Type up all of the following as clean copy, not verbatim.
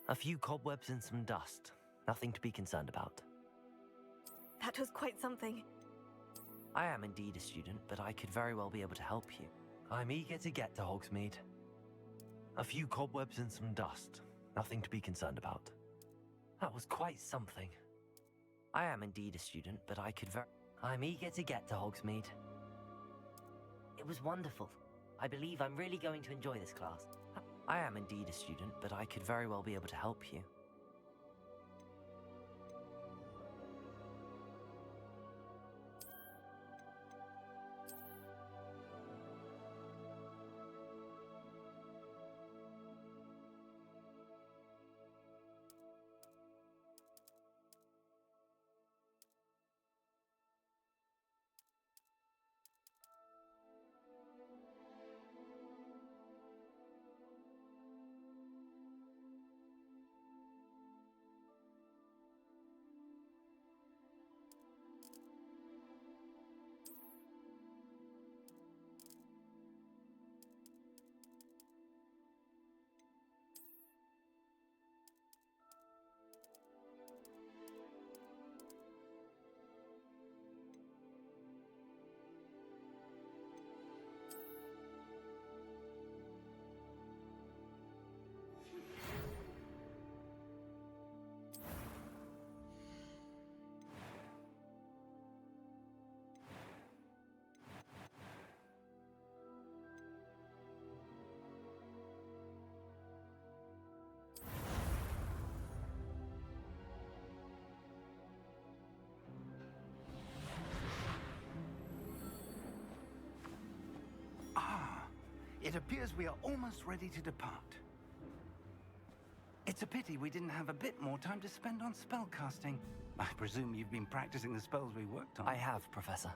A few cobwebs and some dust. Nothing to be concerned about. That was quite something. I am indeed a student, but I could very well be able to help you. I'm eager to get to Hogsmeade. A few cobwebs and some dust. Nothing to be concerned about. That was quite something. I am indeed a student, but I'm eager to get to Hogsmeade. It was wonderful. I believe I'm really going to enjoy this class. I am indeed a student, but I could very well be able to help you. It appears we are almost ready to depart. It's a pity we didn't have a bit more time to spend on spellcasting. I presume you've been practicing the spells we worked on. I have, Professor.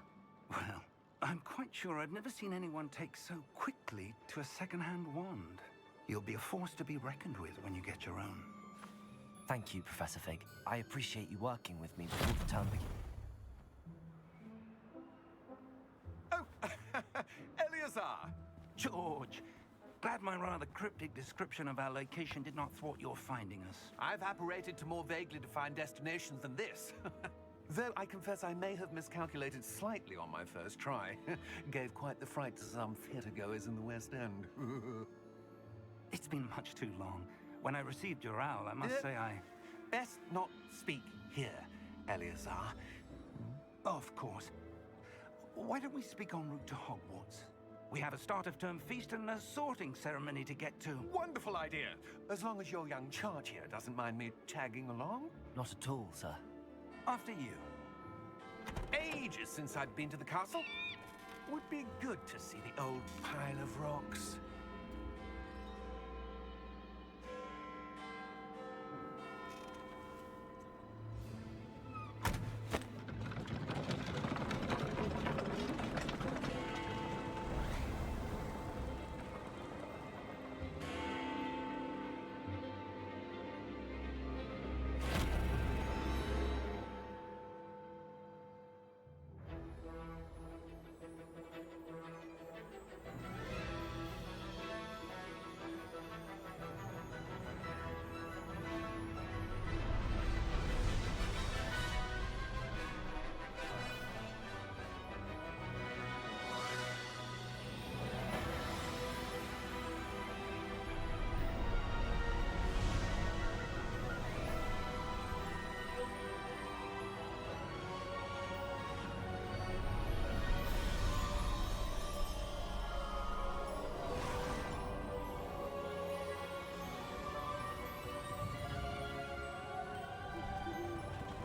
Well, I'm quite sure I've never seen anyone take so quickly to a second-hand wand. You'll be a force to be reckoned with when you get your own. Thank you, Professor Fig. I appreciate you working with me before the term begins. Oh, Eleazar! George, glad my rather cryptic description of our location did not thwart your finding us. I've apparated to more vaguely defined destinations than this. Though I confess I may have miscalculated slightly on my first try. Gave quite the fright to some theatergoers in the West End. It's been much too long. When I received your owl, I must say I... Best not speak here, Eleazar. Of course. Why don't we speak en route to Hogwarts? We have a start-of-term feast and a sorting ceremony to get to. Wonderful idea! As long as your young charge here doesn't mind me tagging along. Not at all, sir. After you. Ages since I'd been to the castle. Would be good to see the old pile of rocks.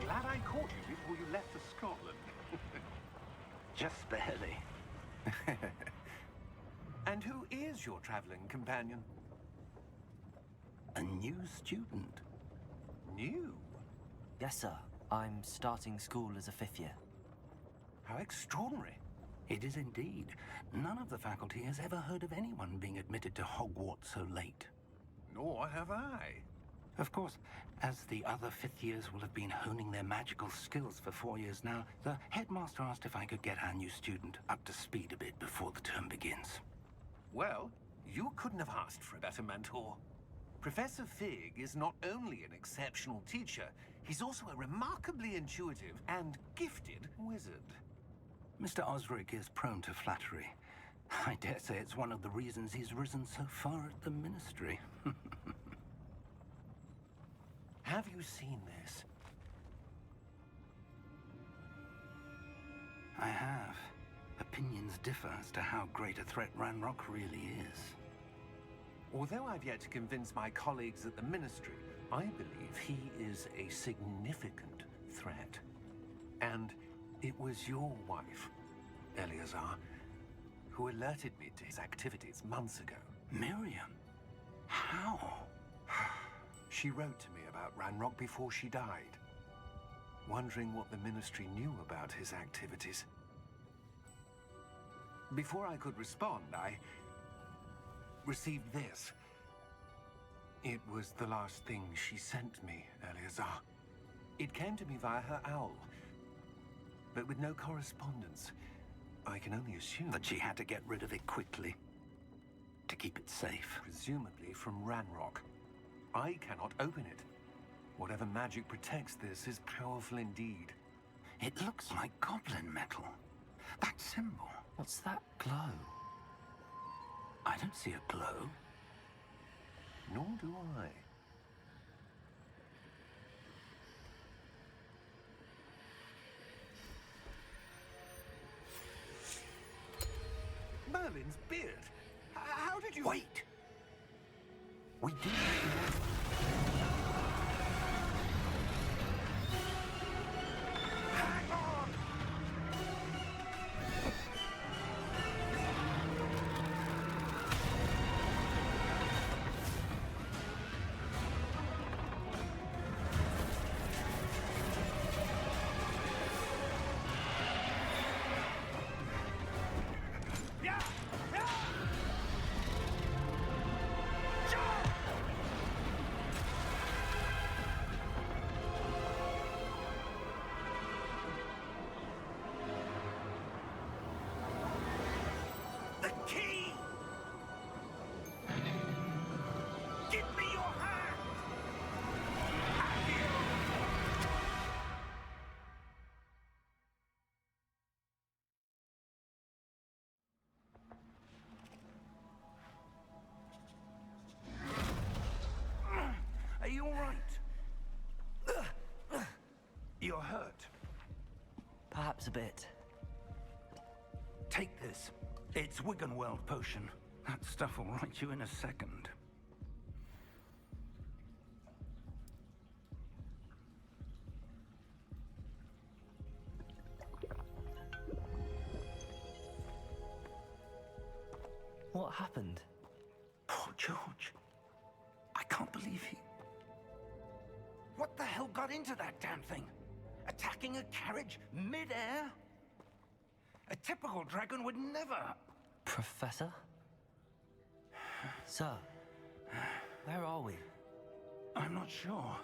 Glad I caught you before you left for Scotland. Just barely. And who is your traveling companion? A new student. New? Yes, sir. I'm starting school as a 5th year. How extraordinary. It is indeed. None of the faculty has ever heard of anyone being admitted to Hogwarts so late. Nor have I. Of course, as the other 5th years will have been honing their magical skills for 4 years now, the headmaster asked if I could get our new student up to speed a bit before the term begins. Well, you couldn't have asked for a better mentor. Professor Fig is not only an exceptional teacher, he's also a remarkably intuitive and gifted wizard. Mr. Osric is prone to flattery. I dare say it's one of the reasons he's risen so far at the Ministry. Have you seen this? I have. Opinions differ as to how great a threat Ranrock really is. Although I've yet to convince my colleagues at the Ministry, I believe he is a significant threat. And it was your wife, Eleazar, who alerted me to his activities months ago. Miriam? How? She wrote to me about Ranrock before she died, wondering what the Ministry knew about his activities. Before I could respond, I received this. It was the last thing she sent me, Eleazar. It came to me via her owl, but with no correspondence. I can only assume That she had to get rid of it quickly, to keep it safe. presumably from Ranrock. I cannot open it. Whatever magic protects this is powerful indeed. It looks like goblin metal. That symbol. What's that glow? I don't see a glow. Nor do I. Merlin's beard. How did you... Wait! We do. Hang on! Yeah! Yeah! Jump! The key! Give me your hand! Have you? Are you all right? You're hurt. Perhaps a bit. Take this. It's Wiggenweld potion. That stuff will right you in a second. What happened? Poor George. I can't believe he... What the hell got into that damn thing? Attacking a carriage mid-air? A typical dragon would never... Professor? Sir, where are we? I'm not sure.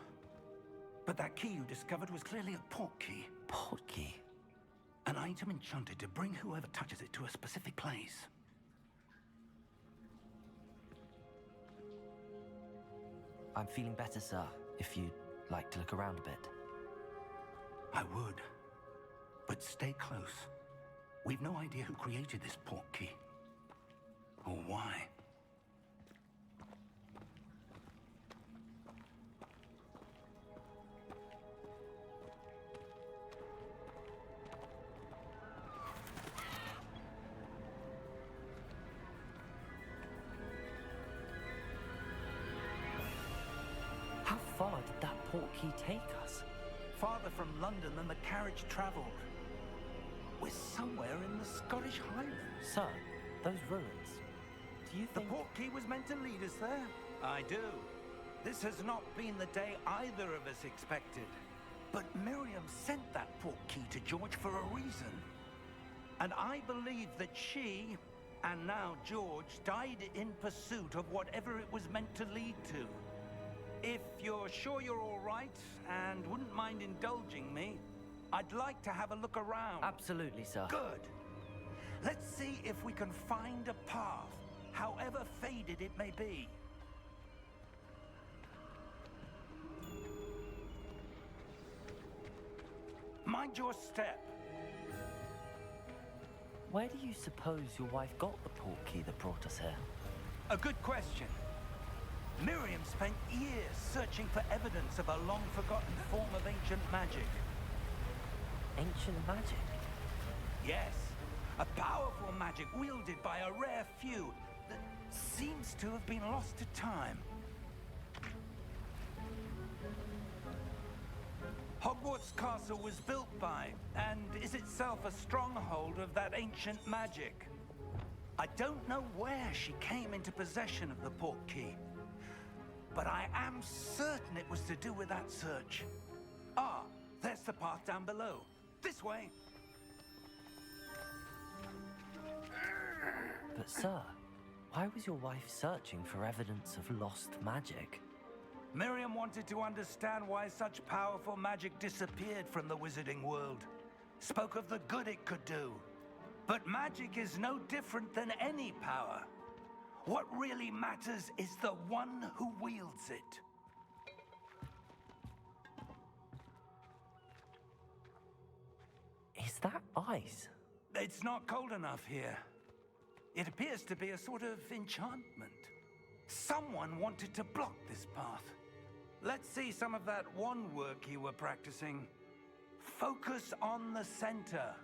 But that key you discovered was clearly a portkey. Portkey? An item enchanted to bring whoever touches it to a specific place. I'm feeling better, sir, if you'd like to look around a bit. I would. But stay close. We've no idea who created this portkey. Or why. How far did that portkey take us? Farther from London than the carriage traveled. We're somewhere in the Scottish Highlands. Sir, those ruins. Do you The think... portkey was meant to lead us there? I do. This has not been the day either of us expected. But Miriam sent that portkey to George for a reason. And I believe that she, and now George, died in pursuit of whatever it was meant to lead to. If you're sure you're all right and wouldn't mind indulging me, I'd like to have a look around. Absolutely, sir. Good. Let's see if we can find a path, however faded it may be. Mind your step. Where do you suppose your wife got the portkey that brought us here? A good question. Miriam spent years searching for evidence of a long-forgotten form of ancient magic. Ancient magic? Yes, a powerful magic wielded by a rare few that seems to have been lost to time. Hogwarts Castle was built by, and is itself a stronghold of that ancient magic. I don't know where she came into possession of the portkey, but I am certain it was to do with that search. Ah, there's the path down below. This way. But sir, why was your wife searching for evidence of lost magic? Miriam wanted to understand why such powerful magic disappeared from the wizarding world. Spoke of the good it could do. But magic is no different than any power. What really matters is the one who wields it. Is that ice? It's not cold enough here. It appears to be a sort of enchantment. Someone wanted to block this path. Let's see some of that wand work you were practicing. Focus on the center.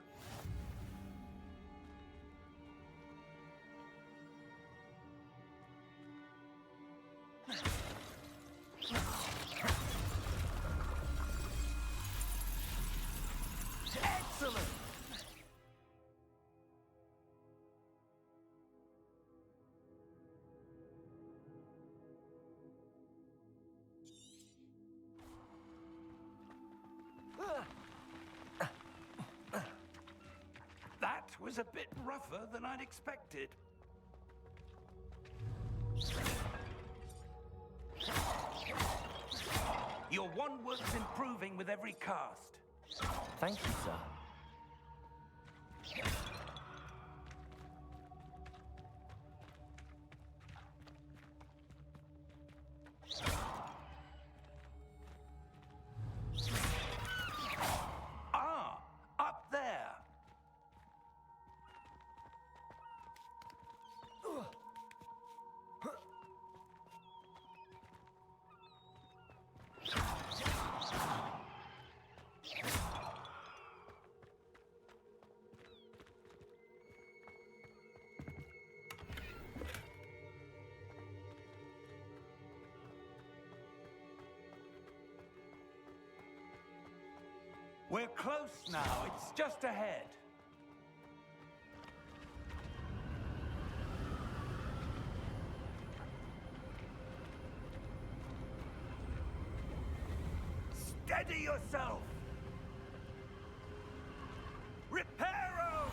Excellent! That was a bit rougher than I'd expected. Your wand work's improving with every cast. Thank you, sir. Ah, up there. We're close now. It's just ahead. Steady yourself! Reparo!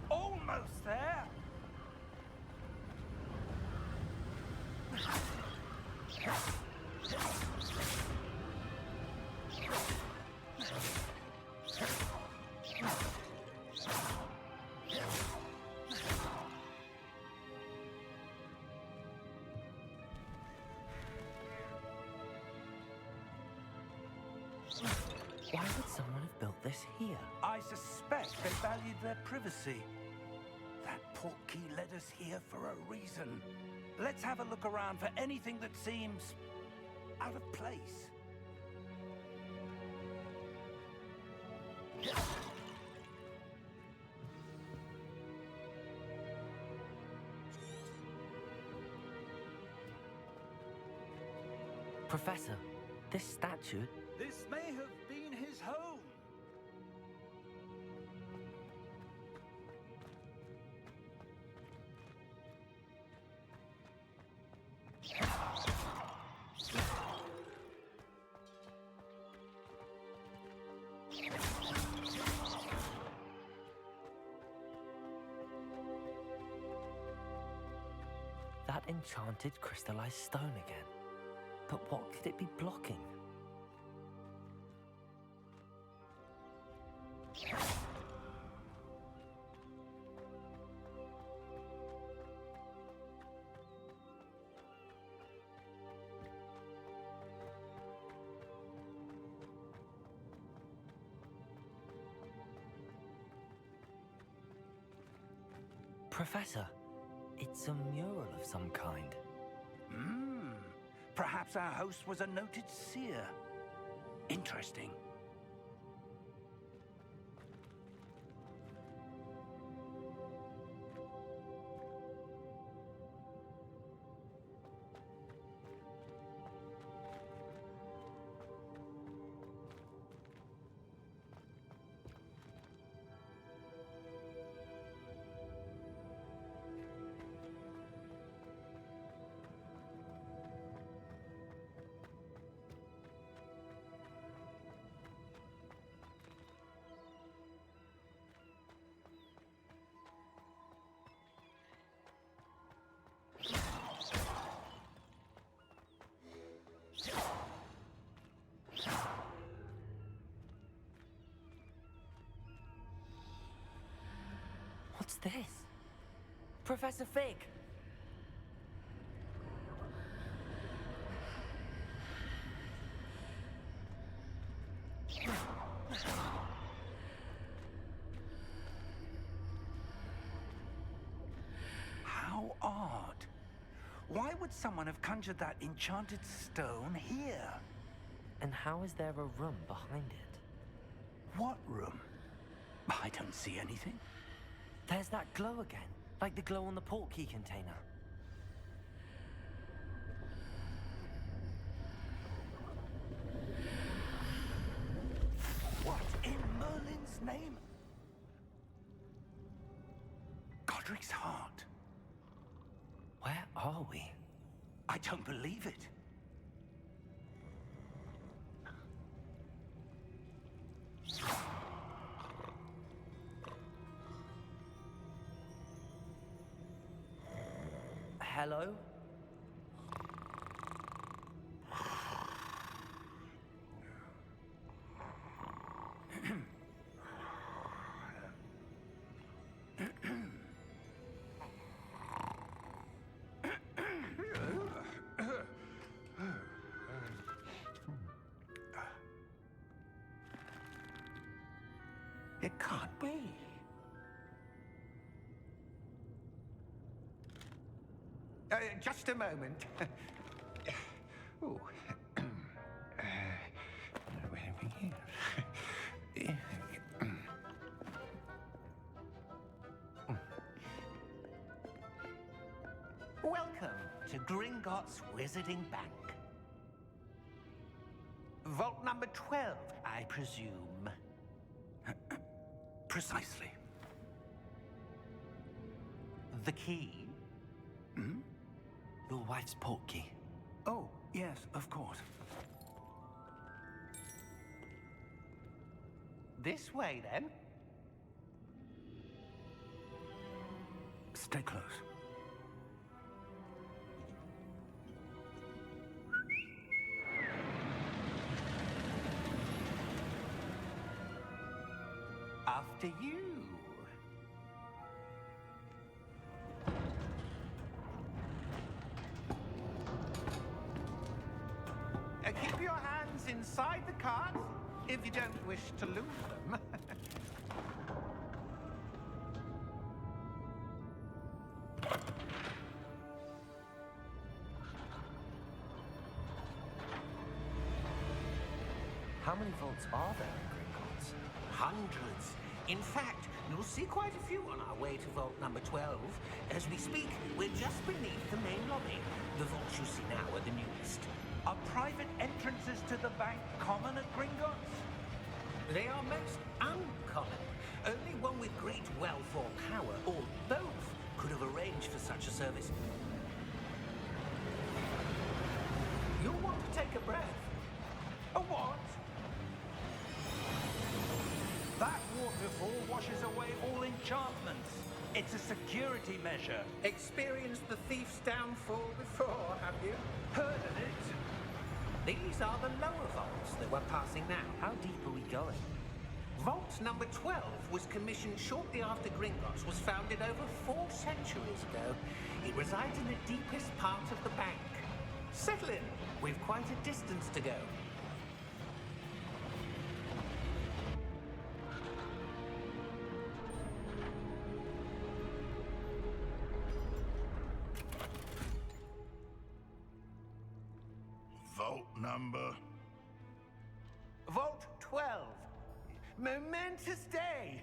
Almost there! Why would someone have built this here? I suspect they valued their privacy. That portkey led us here for a reason. Let's have a look around for anything that seems out of place. Professor, this statue... This may have been his home. That enchanted crystallized stone again. But what could it be blocking? Professor, it's a mural of some kind. Perhaps our host was a noted seer. Interesting. What's this? Professor Fig! How odd. Why would someone have conjured that enchanted stone here? And how is there a room behind it? What room? I don't see anything. There's that glow again, like the glow on the portkey container. What in Merlin's name? Godric's heart. Where are we? I don't believe it. Hello? It can't be. Just a moment. Oh. Where are we here? Welcome to Gringotts Wizarding Bank. Vault number 12, I presume. Precisely. The key? Your wife's portkey. Oh, yes, of course. This way, then. Stay close. After you. Keep your hands inside the cart if you don't wish to lose them. How many vaults are there in Gringotts? Hundreds. In fact, you'll see quite a few on our way to vault number 12. As we speak, we're just beneath the main lobby. The vaults you see now are the newest. Are private entrances to the bank common at Gringotts? They are most uncommon. Only one with great wealth or power, or both, could have arranged for such a service. You'll want to take a breath. A what? That waterfall washes away all enchantments. It's a security measure. Experienced the thief's downfall before, have you? Heard of it? These are the lower vaults that we're passing now. How deep are we going? Vault number 12 was commissioned shortly after Gringotts was founded over 4 centuries ago. It resides in the deepest part of the bank. Settle in. We've quite a distance to go. Vault number. Vault 12. Momentous day.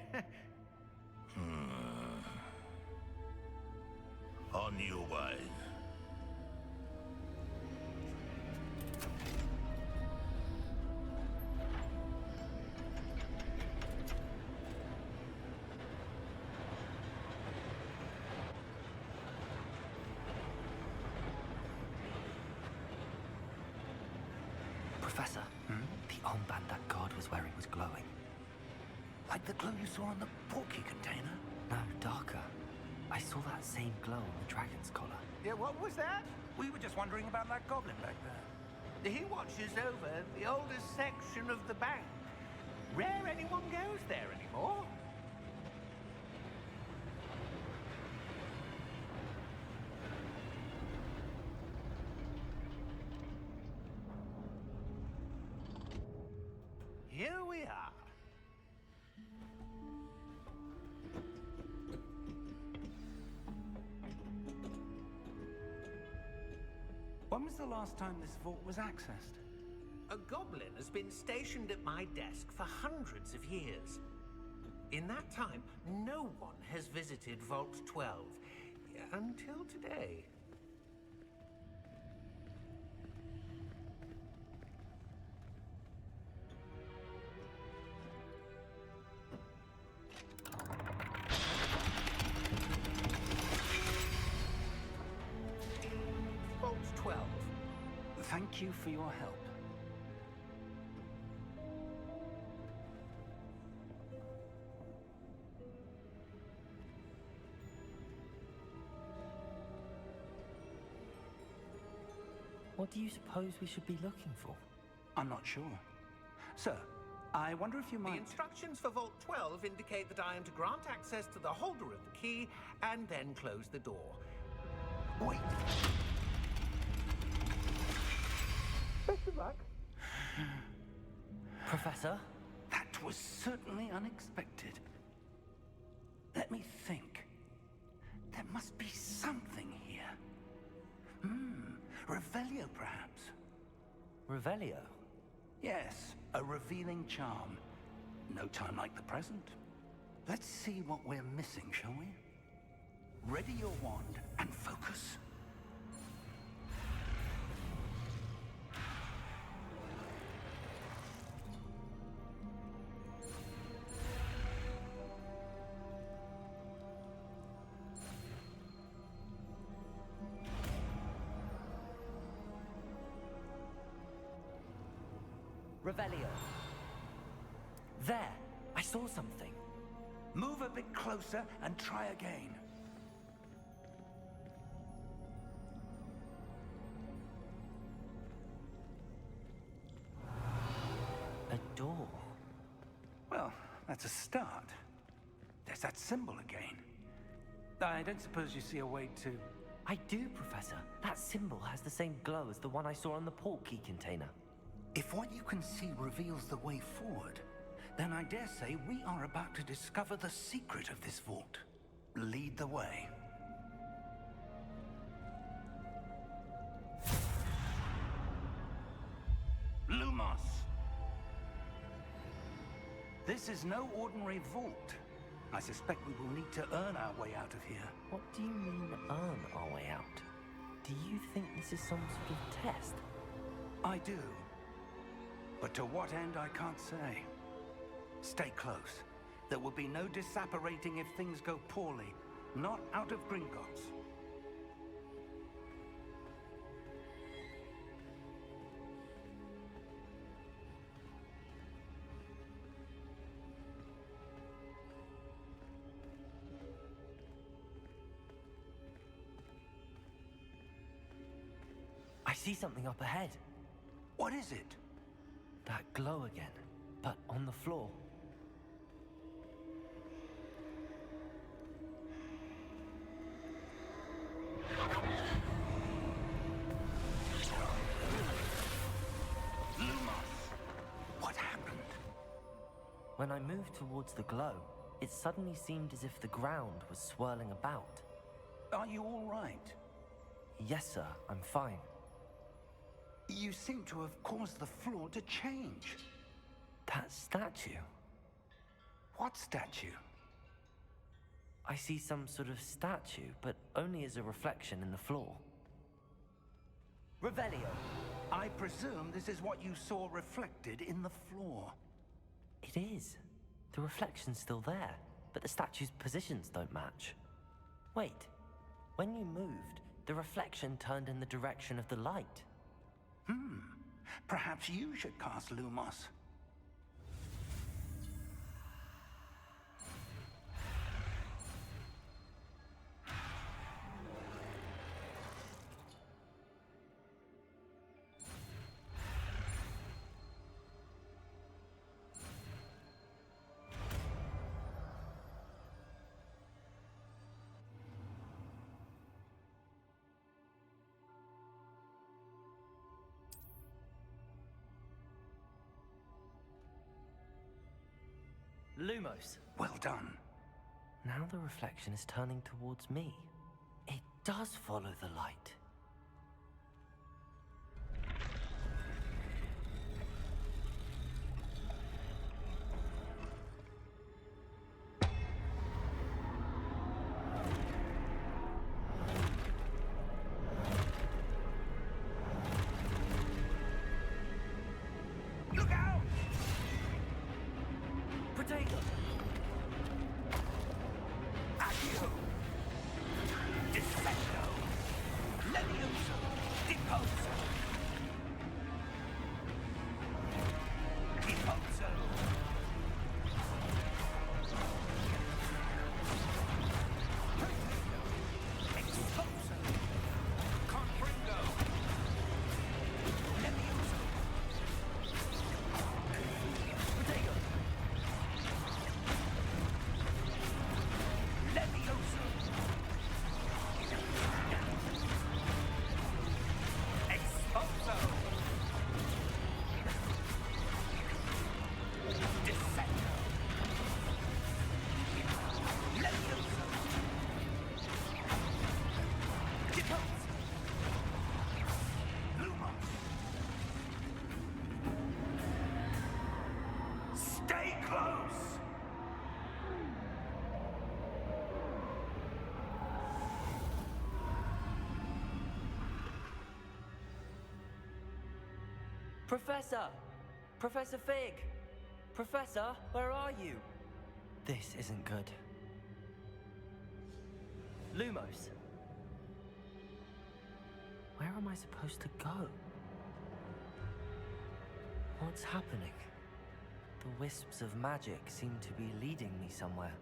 On your way. Professor, the armband that guard was wearing was glowing. Like the glow you saw on the porky container? No, darker. I saw that same glow on the dragon's collar. Yeah, what was that? We were just wondering about that goblin back there. He watches over the oldest section of the bank. Rare anyone goes there anymore. Here we are. When was the last time this vault was accessed? A goblin has been stationed at my desk for hundreds of years. In that time, no one has visited Vault 12 until today. Vault 12. Thank you for your help. What do you suppose we should be looking for? I'm not sure. Sir, I wonder if you The might... instructions for Vault 12 indicate that I am to grant access to the holder of the key and then close the door. Wait. Best of luck. Professor? That was certainly unexpected. Let me think. There must be something here. Revelio, perhaps? Revelio? Yes, a revealing charm. No time like the present. Let's see what we're missing, shall we? Ready your wand and focus. Revelio. There! I saw something. Move a bit closer and try again. A door. Well, that's a start. There's that symbol again. I don't suppose you see a way to... I do, Professor. That symbol has the same glow as the one I saw on the port key container. If what you can see reveals the way forward, then I dare say we are about to discover the secret of this vault. Lead the way. Lumos! This is no ordinary vault. I suspect we will need to earn our way out of here. What do you mean, earn our way out? Do you think this is some sort of test? I do. But to what end, I can't say. Stay close. There will be no disapparating if things go poorly. Not out of Gringotts. I see something up ahead. What is it? That glow again, but on the floor. What happened? When I moved towards the glow, it suddenly seemed as if the ground was swirling about. Are you all right? Yes, sir, I'm fine. You seem to have caused the floor to change. That statue. What statue? I see some sort of statue, but only as a reflection in the floor. Revelio. I presume this is what you saw reflected in the floor. It is. The reflection's still there, but the statue's positions don't match. Wait. When you moved, the reflection turned in the direction of the light. Perhaps you should cast Lumos. Lumos. Well done. Now the reflection is turning towards me. It does follow the light. Look out! Potato! Accio! Defendo! Levioso! Deposo! Deposo! Exposo! Comprendo! Levioso! Potato! Levioso! Exposo! Descendo! Levioso! Deposo! Lumos! Stay close! Professor! Professor Fig! Professor, where are you? This isn't good. Lumos. Where am I supposed to go? What's happening? The wisps of magic seem to be leading me somewhere.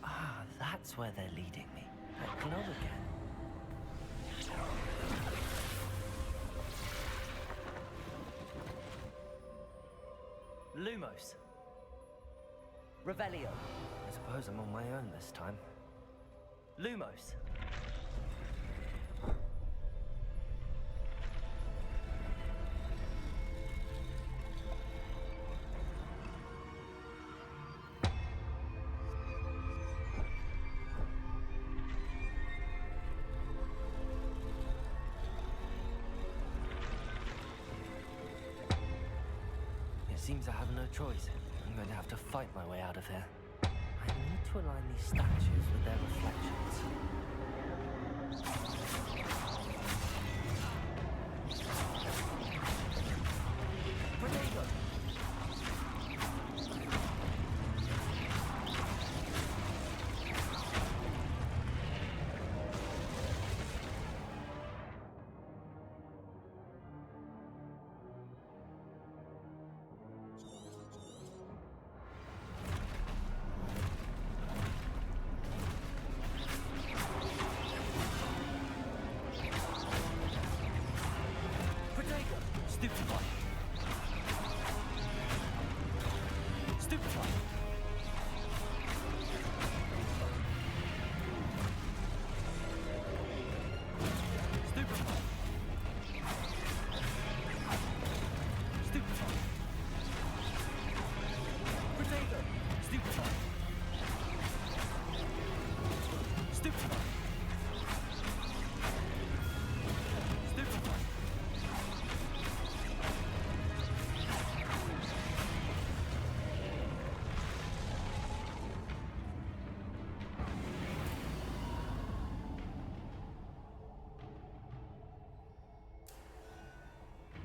Ah, that's where they're leading me. That glow again. Lumos. Revelio. I suppose I'm on my own this time. Lumos. It seems I have no choice. I'm going to have to fight my way out of here. I need to align these statues with their reflections. Potato!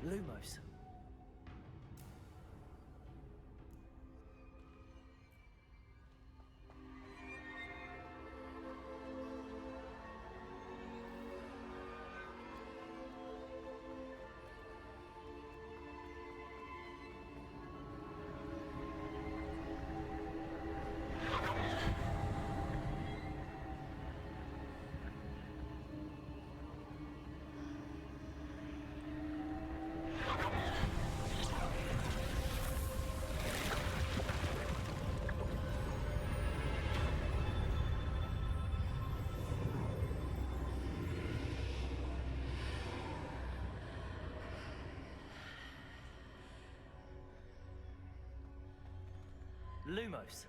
Lumos. Lumos.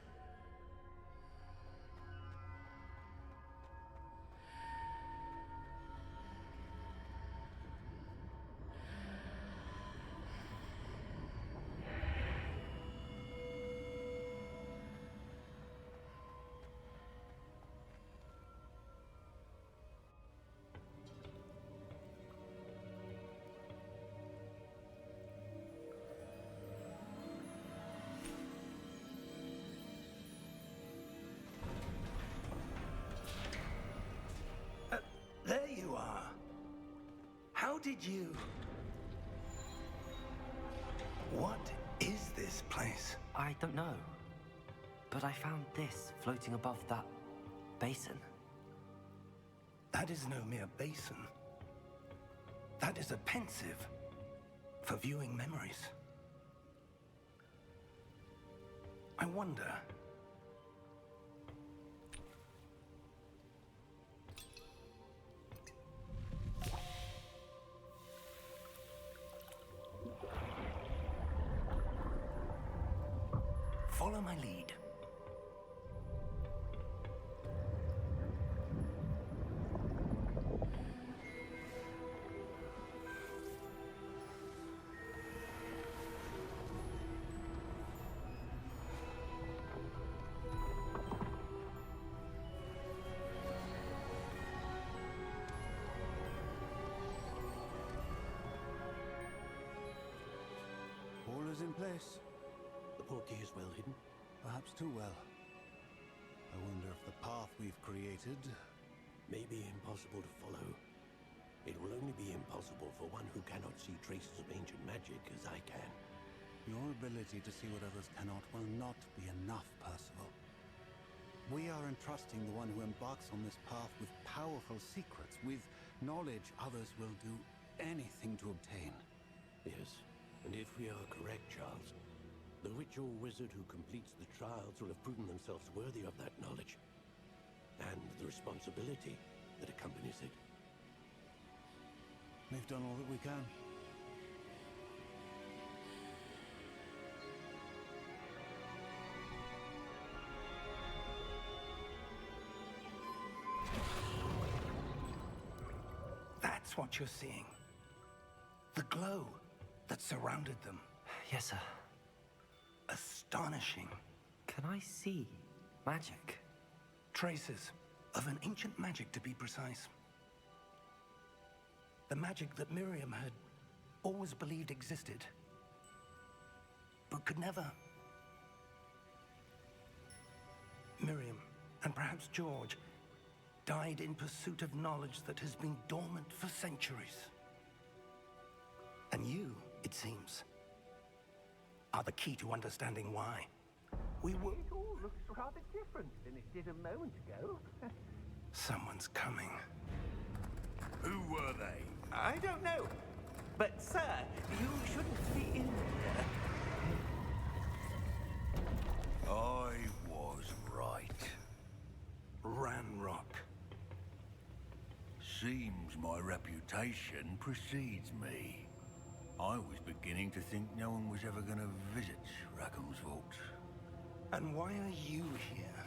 There you are. How did you... What is this place? I don't know. But I found this floating above that basin. That is no mere basin. That is a pensive for viewing memories. I wonder... Follow my lead. All is in place. The portkey is well hidden. Perhaps too well. I wonder if the path we've created... May be impossible to follow. It will only be impossible for one who cannot see traces of ancient magic as I can. Your ability to see what others cannot will not be enough, Percival. We are entrusting the one who embarks on this path with powerful secrets, with knowledge others will do anything to obtain. Yes, and if we are correct, Charles, the witch or wizard who completes the trials will have proven themselves worthy of that knowledge, and the responsibility that accompanies it. We've done all that we can. That's what you're seeing. The glow that surrounded them. Yes, sir. Astonishing. Can I see magic? Traces of an ancient magic, to be precise. The magic that Miriam had always believed existed, but could never. Miriam, and perhaps George, died in pursuit of knowledge that has been dormant for centuries. And you, it seems, are the key to understanding why. We were... It all looks rather different than it did a moment ago. Someone's coming. Who were they? I don't know. But, sir, you shouldn't be in here. I was right. Ranrock. Seems my reputation precedes me. I was beginning to think no one was ever going to visit Rackham's vault. And why are you here?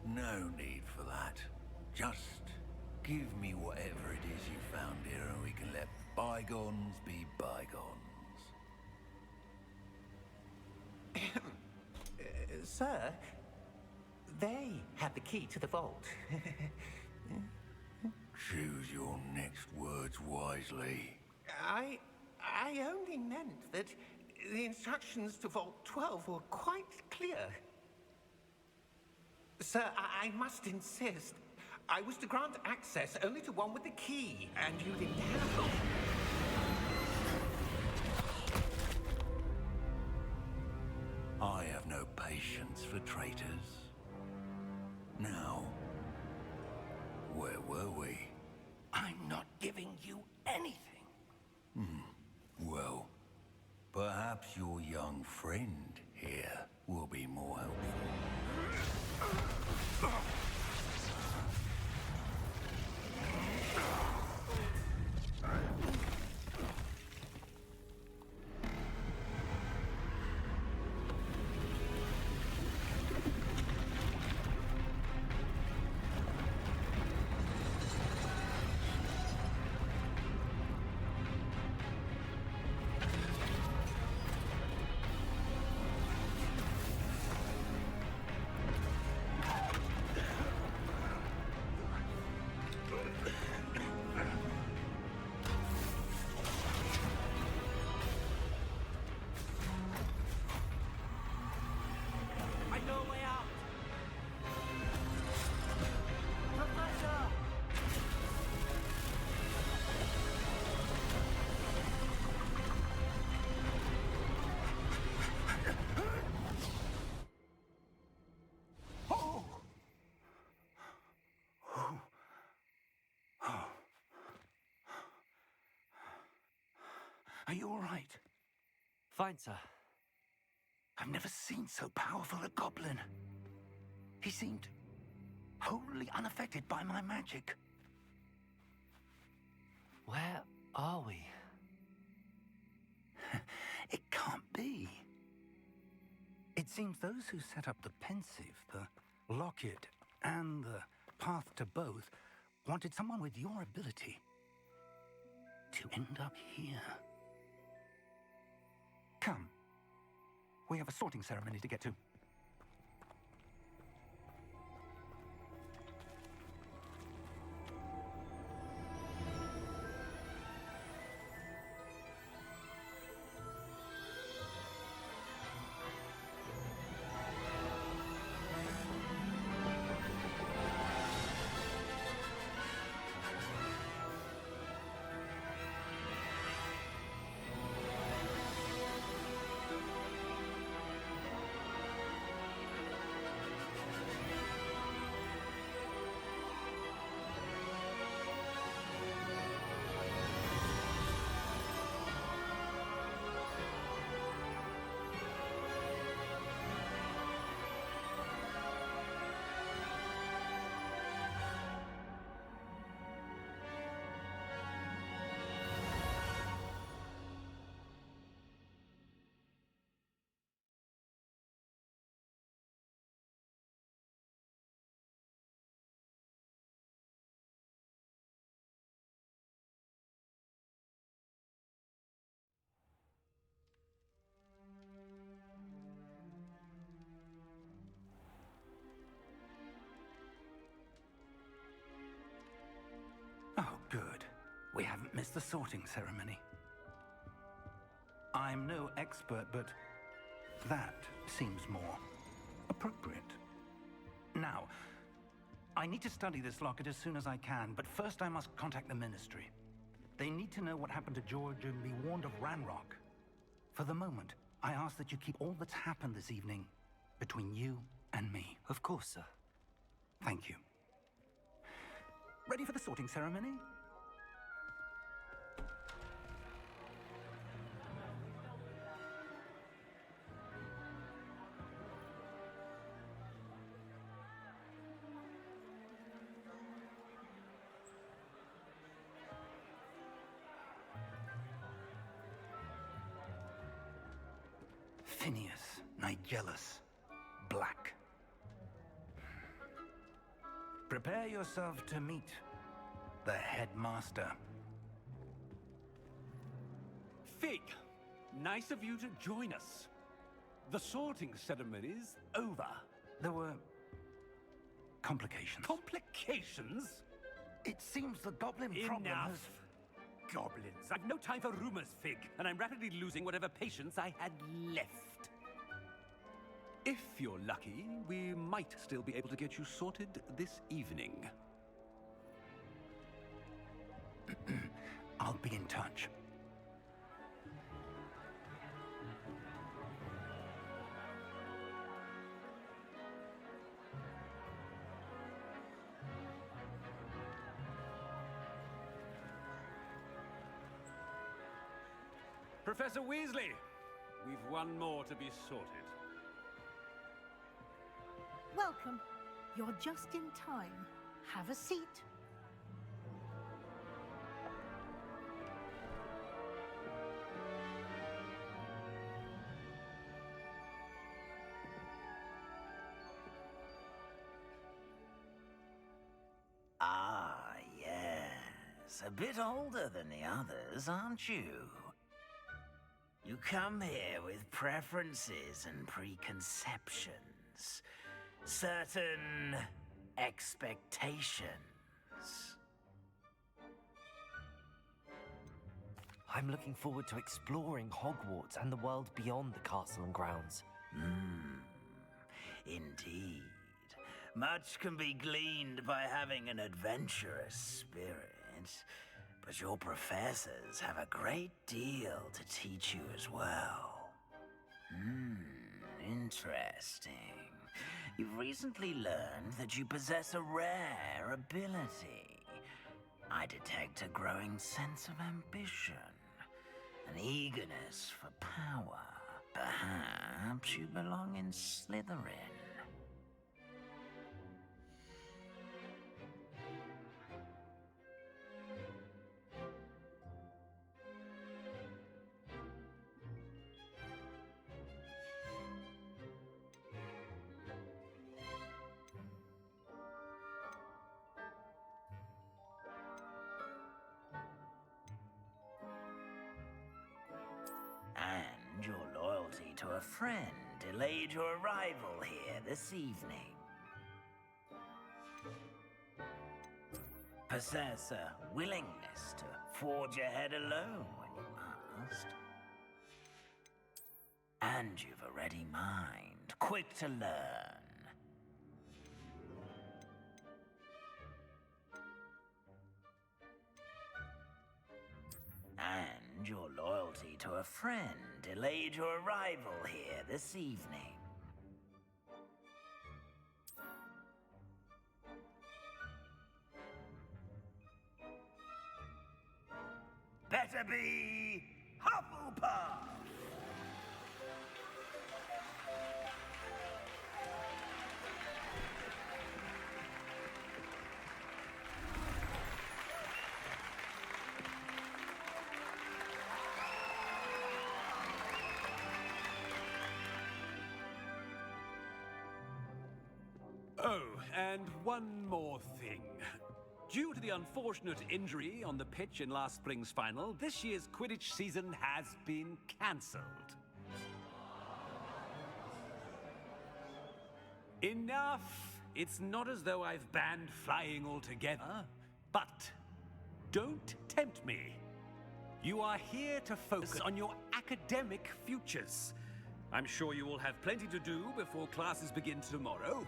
No need for that. Just give me whatever it is you found here and we can let bygones be bygones. Sir, they have the key to the vault. Choose your next words wisely. I only meant that the instructions to Vault 12 were quite clear. Sir, I must insist. I was to grant access only to one with the key, and you didn't have it. I have no patience for traitors. Now, where were we? I'm not giving you anything. Well, perhaps your young friend here will be more helpful. I know a way out. Professor! Are you all right? Fine, sir. I've never seen so powerful a goblin. He seemed wholly unaffected by my magic. Where are we? It can't be. It seems those who set up the pensive, the locket, and the path to both wanted someone with your ability to end up here. Come. We have a sorting ceremony to get to. Oh, good. We haven't missed the sorting ceremony. I'm no expert, but that seems more appropriate. Now, I need to study this locket as soon as I can, but first I must contact the Ministry. They need to know what happened to George and be warned of Ranrock. For the moment, I ask that you keep all that's happened this evening between you and me. Of course, sir. Thank you. Ready for the sorting ceremony? Phineas, Nigellus, Black. Prepare yourself to meet the headmaster. Fig, nice of you to join us. The sorting ceremony's over. There were complications. Complications? It seems the goblin problem has... Enough. goblins! I've no time for rumors, Fig, and I'm rapidly losing whatever patience I had left. If you're lucky, we might still be able to get you sorted this evening. I'll be in touch. Professor Weasley, we've one more to be sorted. Welcome. You're just in time. Have a seat. Ah, yes. A bit older than the others, aren't you? You come here with preferences and preconceptions. Certain expectations. I'm looking forward to exploring Hogwarts and the world beyond the castle and grounds. Indeed. Much can be gleaned by having an adventurous spirit, but your professors have a great deal to teach you as well. Interesting. You've recently learned that you possess a rare ability. I detect a growing sense of ambition, an eagerness for power. Perhaps you belong in Slytherin. And your loyalty to a friend delayed your arrival here this evening. Possess a willingness to forge ahead alone when you must. And you've a ready mind, quick to learn. And your loyalty to a friend delayed your arrival here this evening. Better be Hufflepuff! Oh, and one more thing. Due to the unfortunate injury on the pitch in last spring's final, this year's Quidditch season has been cancelled. Enough! It's not as though I've banned flying altogether, but don't tempt me. You are here to focus on your academic futures. I'm sure you will have plenty to do before classes begin tomorrow.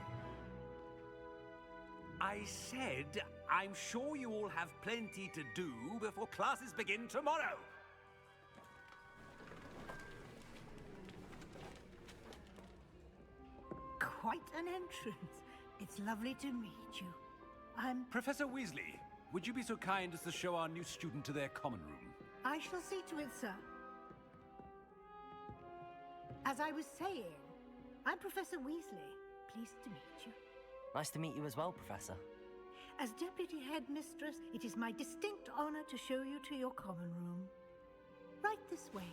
I said, I'm sure you all have plenty to do before classes begin tomorrow. Quite an entrance. It's lovely to meet you. I'm... Professor Weasley, would you be so kind as to show our new student to their common room? I shall see to it, sir. As I was saying, I'm Professor Weasley. Pleased to meet you. Nice to meet you as well, Professor. As Deputy Headmistress, it is my distinct honor to show you to your common room. Right this way.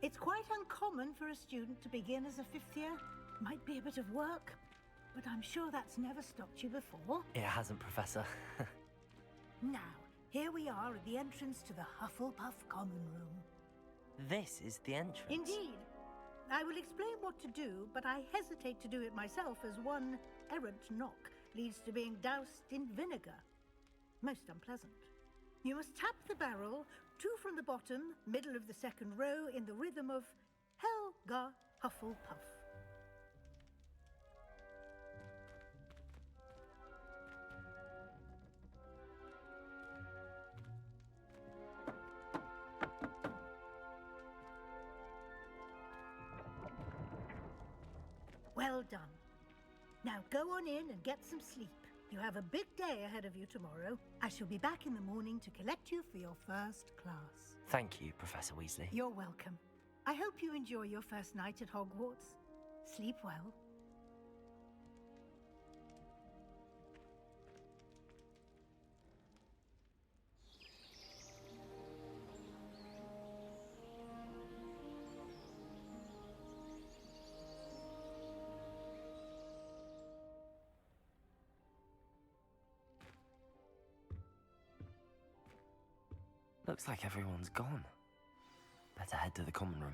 It's quite uncommon for a student to begin as a fifth year. Might be a bit of work, but I'm sure that's never stopped you before. It hasn't, Professor. Now, here we are at the entrance to the Hufflepuff common room. This is the entrance. Indeed. I will explain what to do, but I hesitate to do it myself, as one errant knock leads to being doused in vinegar. Most unpleasant. You must tap the barrel, 2 from the bottom, middle of the second row, in the rhythm of Helga Hufflepuff. Well done. Now go on in and get some sleep. You have a big day ahead of you tomorrow. I shall be back in the morning to collect you for your first class. Thank you, Professor Weasley. You're welcome. I hope you enjoy your first night at Hogwarts. Sleep well. Looks like everyone's gone. Better head to the common room.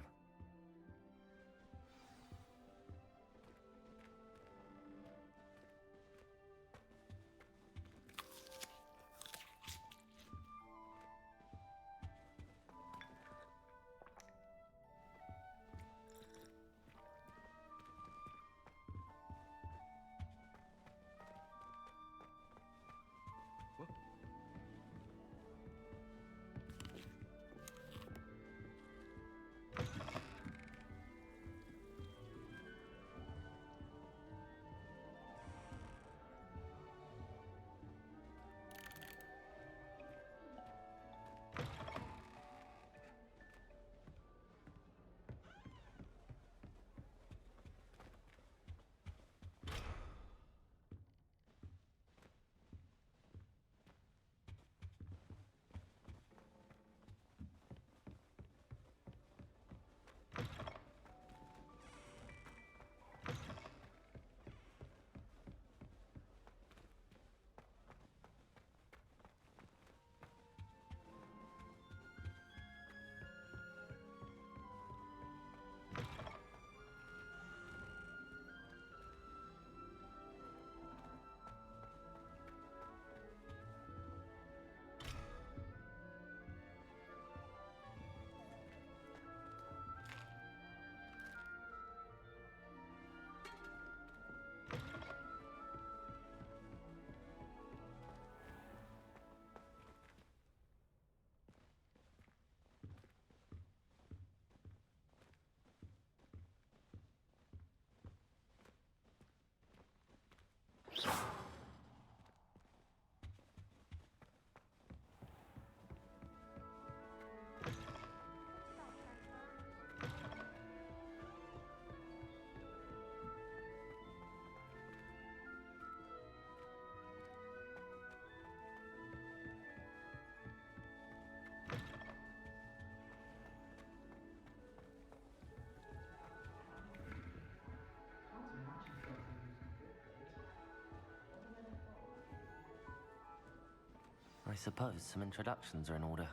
I suppose some introductions are in order.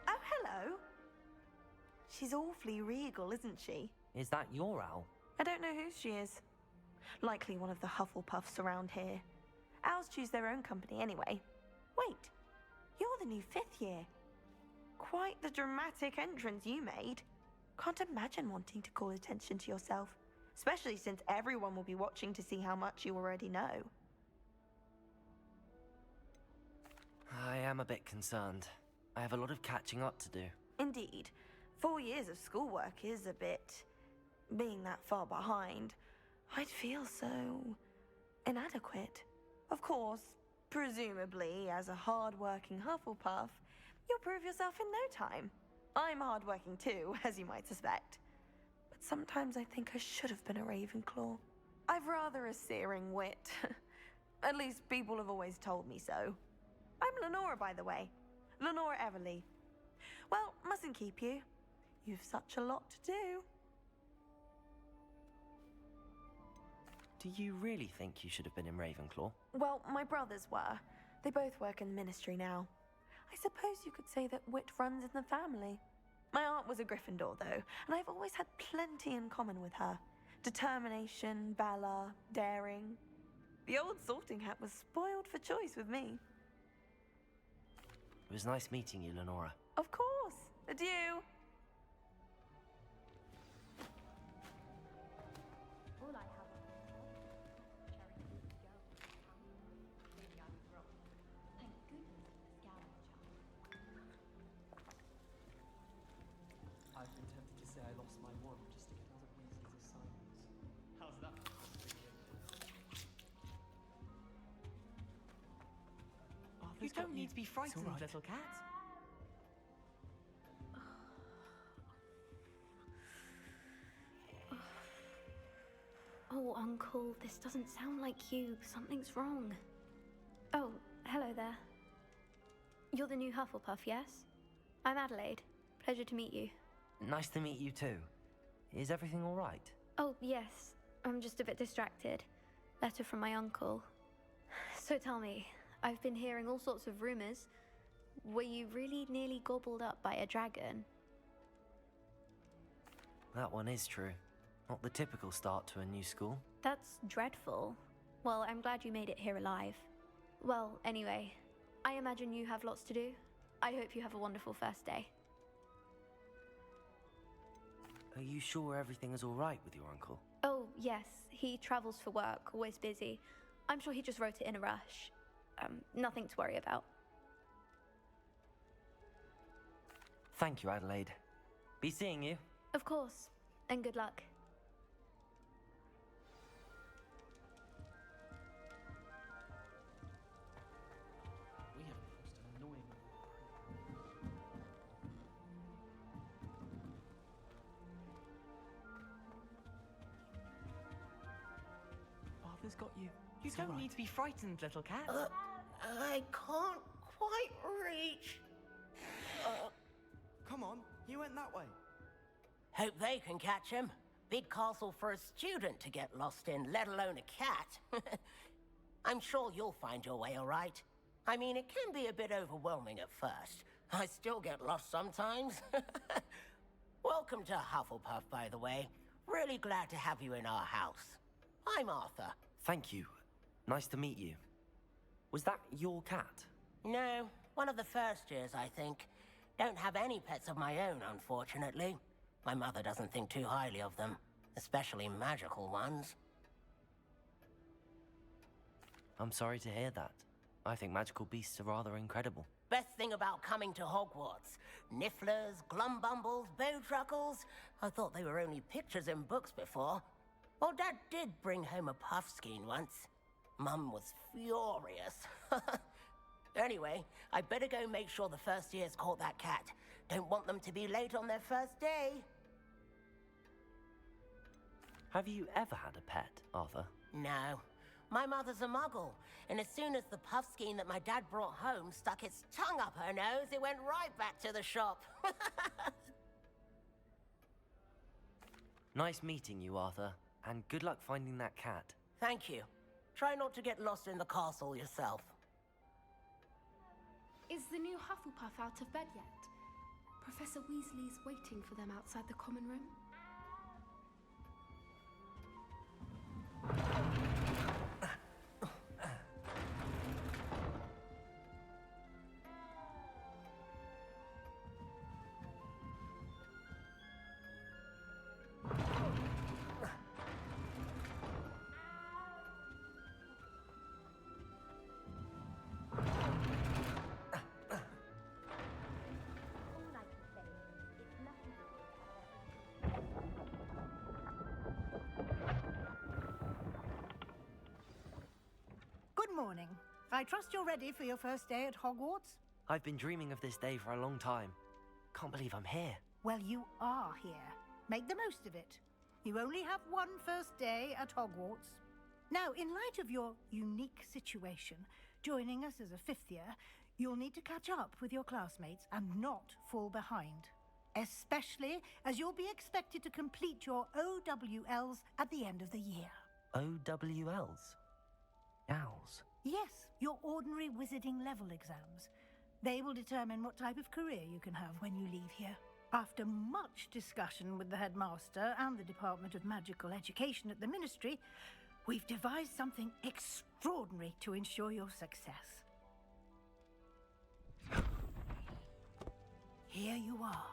Oh, hello. She's awfully regal, isn't she? Is that your owl? I don't know who she is. Likely one of the Hufflepuffs around here. Owls choose their own company anyway. Wait, you're the new 5th year. Quite the dramatic entrance you made. Can't imagine wanting to call attention to yourself, especially since everyone will be watching to see how much you already know. I am a bit concerned. I have a lot of catching up to do. Indeed. 4 years of schoolwork is a bit... being that far behind, I'd feel so... inadequate. Of course, presumably, as a hard-working Hufflepuff, you'll prove yourself in no time. I'm hard-working too, as you might suspect. But sometimes I think I should have been a Ravenclaw. I've rather a searing wit. At least people have always told me so. I'm Lenora, by the way. Lenora Everly. Well, mustn't keep you. You've such a lot to do. Do you really think you should have been in Ravenclaw? Well, my brothers were. They both work in the Ministry now. I suppose you could say that wit runs in the family. My aunt was a Gryffindor, though, and I've always had plenty in common with her. Determination, valor, daring. The old sorting hat was spoiled for choice with me. It was nice meeting you, Lenora. Of course. Adieu. I've been tempted to say I lost my wand just to get out of Weasley's assignments. How's that for You don't need to be frightened, little cat. Oh, Uncle, this doesn't sound like you. Something's wrong. Oh, hello there. You're the new Hufflepuff, yes? I'm Adelaide. Pleasure to meet you. Nice to meet you too. Is everything all right? Oh, yes. I'm just a bit distracted. Letter from my uncle. So tell me, I've been hearing all sorts of rumors. Were you really nearly gobbled up by a dragon? That one is true. Not the typical start to a new school. That's dreadful. Well, I'm glad you made it here alive. Well, anyway, I imagine you have lots to do. I hope you have a wonderful first day. Are you sure everything is all right with your uncle? Oh, yes. He travels for work, always busy. I'm sure he just wrote it in a rush. Nothing to worry about. Thank you, Adelaide. Be seeing you. Of course. And good luck. We have the most annoying... Arthur's got you. You don't need to be frightened, little cat. I can't quite reach. Come on, you went that way. Hope they can catch him. Big castle for a student to get lost in, let alone a cat. I'm sure you'll find your way all right. I mean, it can be a bit overwhelming at first. I still get lost sometimes. Welcome to Hufflepuff, by the way. Really glad to have you in our house. I'm Arthur. Thank you. Nice to meet you. Was that your cat? No, one of the first years, I think. Don't have any pets of my own, unfortunately. My mother doesn't think too highly of them, especially magical ones. I'm sorry to hear that. I think magical beasts are rather incredible. Best thing about coming to Hogwarts. Nifflers, glumbumbles, bowtruckles. I thought they were only pictures in books before. Well, Dad did bring home a puffskein once. Mum was furious. Anyway, I better go make sure the first years caught that cat. Don't want them to be late on their first day. Have you ever had a pet, Arthur? No. My mother's a muggle, and as soon as the puffskein that my dad brought home stuck its tongue up her nose, it went right back to the shop. Nice meeting you, Arthur, and good luck finding that cat. Thank you. Try not to get lost in the castle yourself. Is the new Hufflepuff out of bed yet? Professor Weasley's waiting for them outside the common room. Good morning. I trust you're ready for your first day at Hogwarts? I've been dreaming of this day for a long time. Can't believe I'm here. Well, you are here. Make the most of it. You only have one first day at Hogwarts. Now, in light of your unique situation, joining us as a fifth year, you'll need to catch up with your classmates and not fall behind. Especially as you'll be expected to complete your OWLs at the end of the year. OWLs? Owls? Yes, your ordinary wizarding level exams. They will determine what type of career you can have when you leave here. After much discussion with the headmaster and the Department of Magical Education at the Ministry, we've devised something extraordinary to ensure your success. Here you are.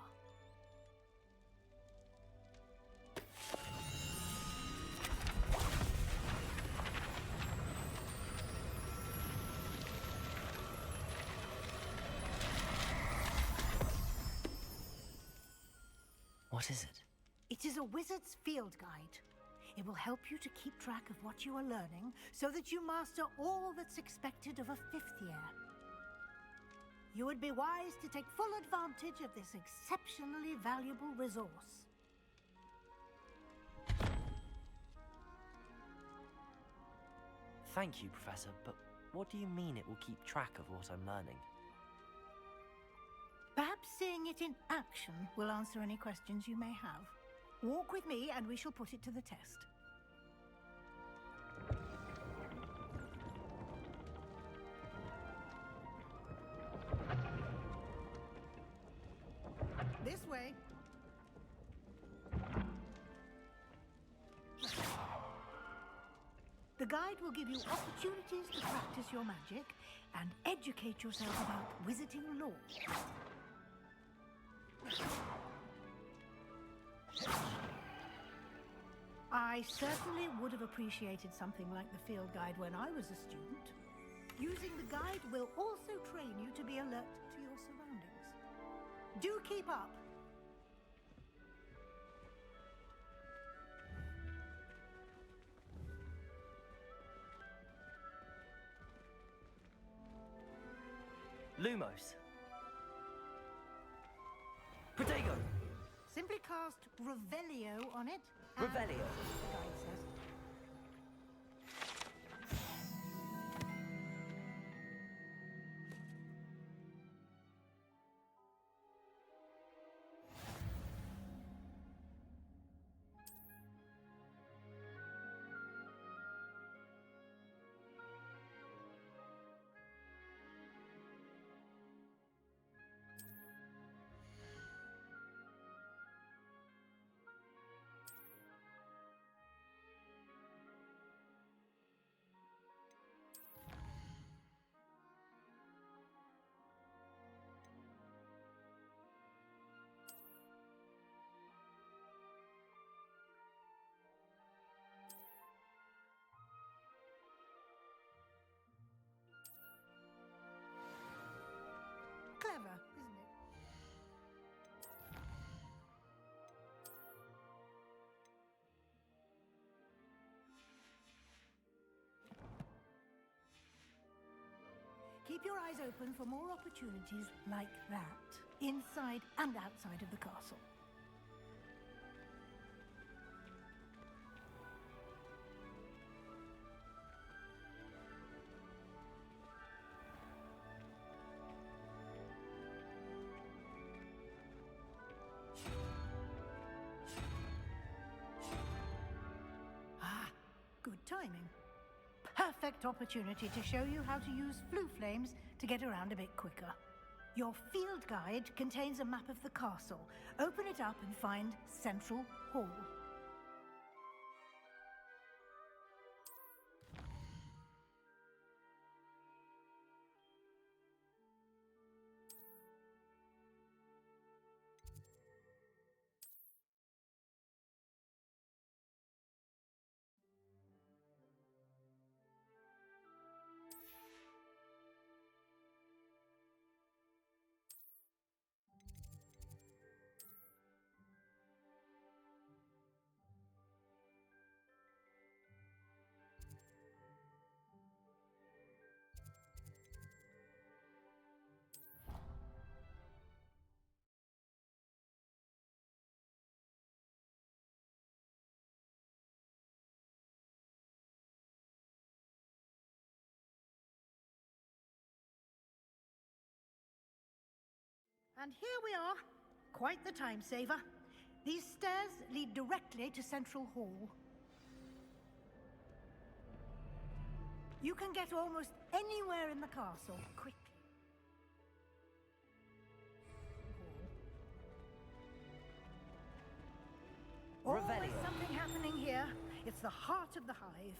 What is it? It is a wizard's field guide. It will help you to keep track of what you are learning so that you master all that's expected of a 5th year. You would be wise to take full advantage of this exceptionally valuable resource. Thank you, Professor, but what do you mean it will keep track of what I'm learning? Perhaps seeing it in action will answer any questions you may have. Walk with me and we shall put it to the test. This way. The guide will give you opportunities to practice your magic and educate yourself about wizarding lore. I certainly would have appreciated something like the field guide when I was a student. Using the guide will also train you to be alert to your surroundings. Do keep up! Lumos. Protego. Simply cast Revelio on it. Revelio. The guide says. Clever, isn't it? Keep your eyes open for more opportunities like that, inside and outside of the castle. Good timing. Perfect opportunity to show you how to use flue flames to get around a bit quicker. Your field guide contains a map of the castle. Open it up and find Central Hall. And here we are. Quite the time saver. These stairs lead directly to Central Hall. You can get almost anywhere in the castle quickly. always something happening here. It's the heart of the hive.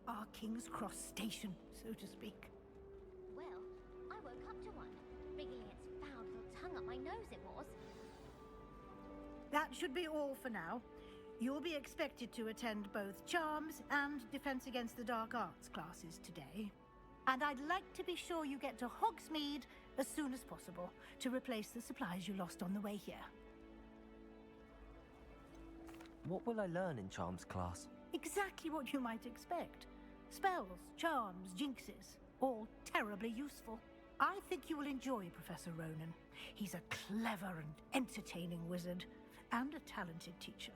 Our King's Cross station, so to speak. Well, I woke up to one. Wriggling its foul little tongue up my nose it was. That should be all for now. You'll be expected to attend both Charms and Defense Against the Dark Arts classes today. And I'd like to be sure you get to Hogsmeade as soon as possible to replace the supplies you lost on the way here. What will I learn in Charms class? Exactly what you might expect. Spells, charms, jinxes, all terribly useful. I think you will enjoy Professor Ronan. He's a clever and entertaining wizard, and a talented teacher.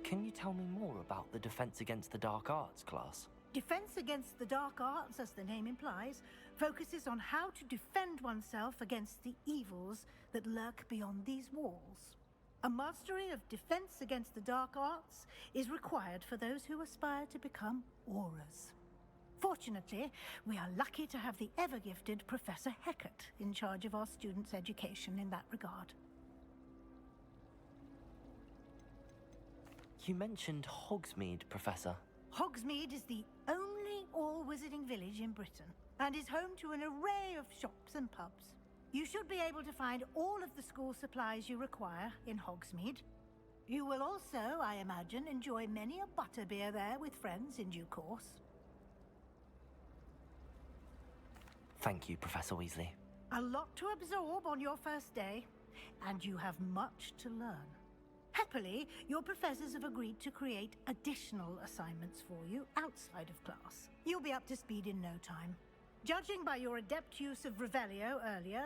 Can you tell me more about the Defense Against the Dark Arts class? Defense Against the Dark Arts, as the name implies, focuses on how to defend oneself against the evils that lurk beyond these walls. A mastery of Defense Against the Dark Arts is required for those who aspire to become Aurors. Fortunately, we are lucky to have the ever-gifted Professor Hecat in charge of our students' education in that regard. You mentioned Hogsmeade, Professor. Hogsmeade is the only all-wizarding village in Britain, and is home to an array of shops and pubs. You should be able to find all of the school supplies you require in Hogsmeade. You will also, I imagine, enjoy many a butterbeer there with friends in due course. Thank you, Professor Weasley. A lot to absorb on your first day, and you have much to learn. Happily, your professors have agreed to create additional assignments for you outside of class. You'll be up to speed in no time. Judging by your adept use of Revelio earlier,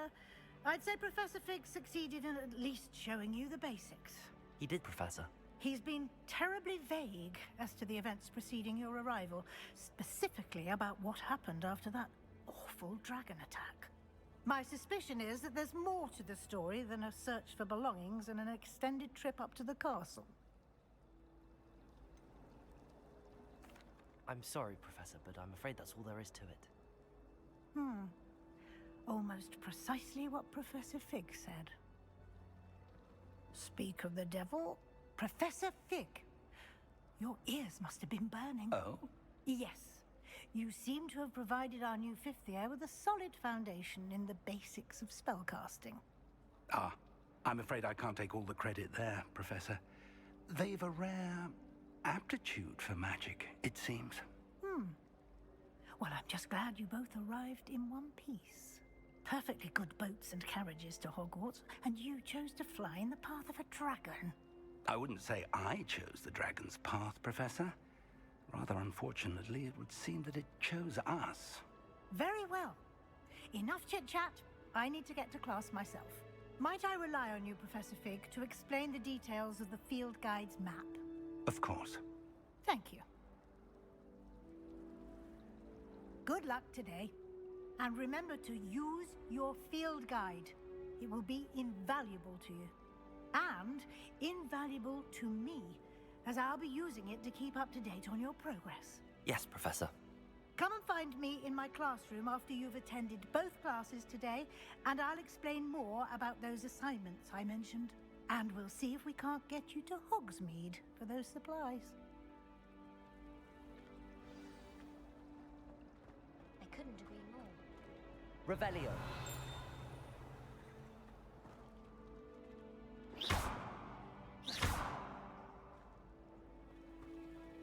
I'd say Professor Fig succeeded in at least showing you the basics. He did, Professor. He's been terribly vague as to the events preceding your arrival, specifically about what happened after that awful dragon attack. My suspicion is that there's more to the story than a search for belongings and an extended trip up to the castle. I'm sorry, Professor, but I'm afraid that's all there is to it. Almost precisely what Professor Fig said. Speak of the devil, Professor Fig. Your ears must have been burning. Oh? Yes. You seem to have provided our new fifth year with a solid foundation in the basics of spellcasting. Ah, I'm afraid I can't take all the credit there, Professor. They've a rare aptitude for magic, it seems. Well, I'm just glad you both arrived in one piece. Perfectly good boats and carriages to Hogwarts, and you chose to fly in the path of a dragon. I wouldn't say I chose the dragon's path, Professor. Rather unfortunately, it would seem that it chose us. Very well. Enough chit-chat. I need to get to class myself. Might I rely on you, Professor Fig, to explain the details of the field guide's map? Of course. Thank you. Good luck today. And remember to use your field guide. It will be invaluable to you. And invaluable to me, as I'll be using it to keep up to date on your progress. Yes, Professor. Come and find me in my classroom after you've attended both classes today, and I'll explain more about those assignments I mentioned. And we'll see if we can't get you to Hogsmeade for those supplies. I couldn't agree more. Revelio.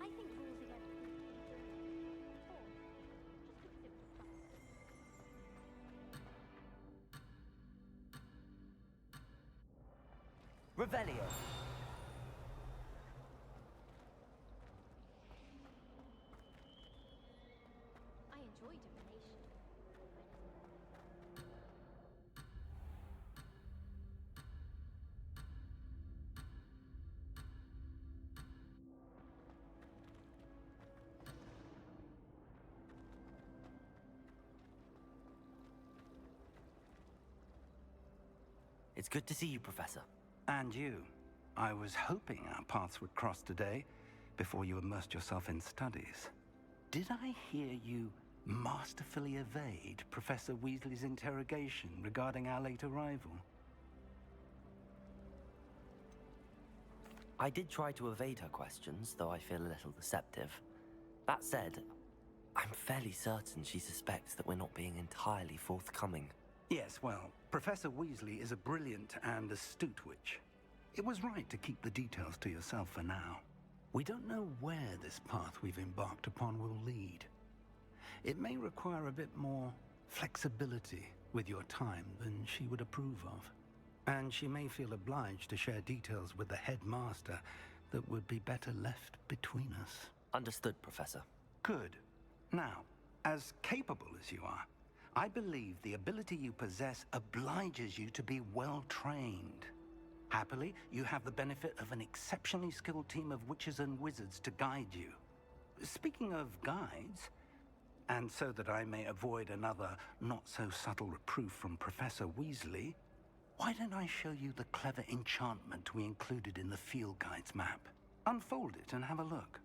I think rules against Revelio. I enjoy divination. It's good to see you, Professor. And you. I was hoping our paths would cross today, before you immersed yourself in studies. Did I hear you masterfully evade Professor Weasley's interrogation regarding our late arrival? I did try to evade her questions, though I feel a little deceptive. That said, I'm fairly certain she suspects that we're not being entirely forthcoming. Yes, well, Professor Weasley is a brilliant and astute witch. It was right to keep the details to yourself for now. We don't know where this path we've embarked upon will lead. It may require a bit more flexibility with your time than she would approve of. And she may feel obliged to share details with the headmaster that would be better left between us. Understood, Professor. Good. Now, as capable as you are, I believe the ability you possess obliges you to be well trained. Happily, you have the benefit of an exceptionally skilled team of witches and wizards to guide you. Speaking of guides, and so that I may avoid another not-so-subtle reproof from Professor Weasley, why don't I show you the clever enchantment we included in the field guide's map? Unfold it and have a look.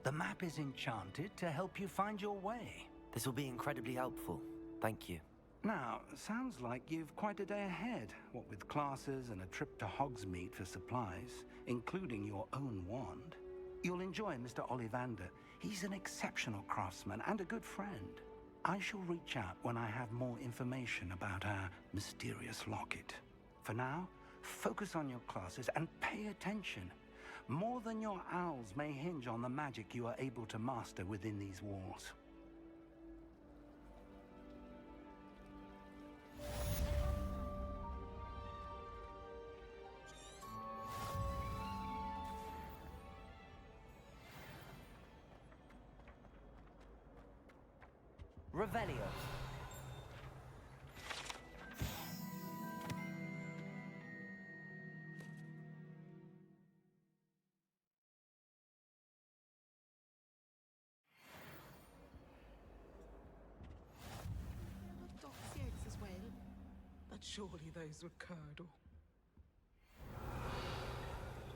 The map is enchanted to help you find your way. This will be incredibly helpful. Thank you. Now, sounds like you've quite a day ahead, what with classes and a trip to Hogsmeade for supplies, including your own wand. You'll enjoy Mr. Ollivander. He's an exceptional craftsman and a good friend. I shall reach out when I have more information about our mysterious locket. For now, focus on your classes and pay attention. More than your owls may hinge on the magic you are able to master within these walls. Revelio. Dossiers as well, but surely those were curdle.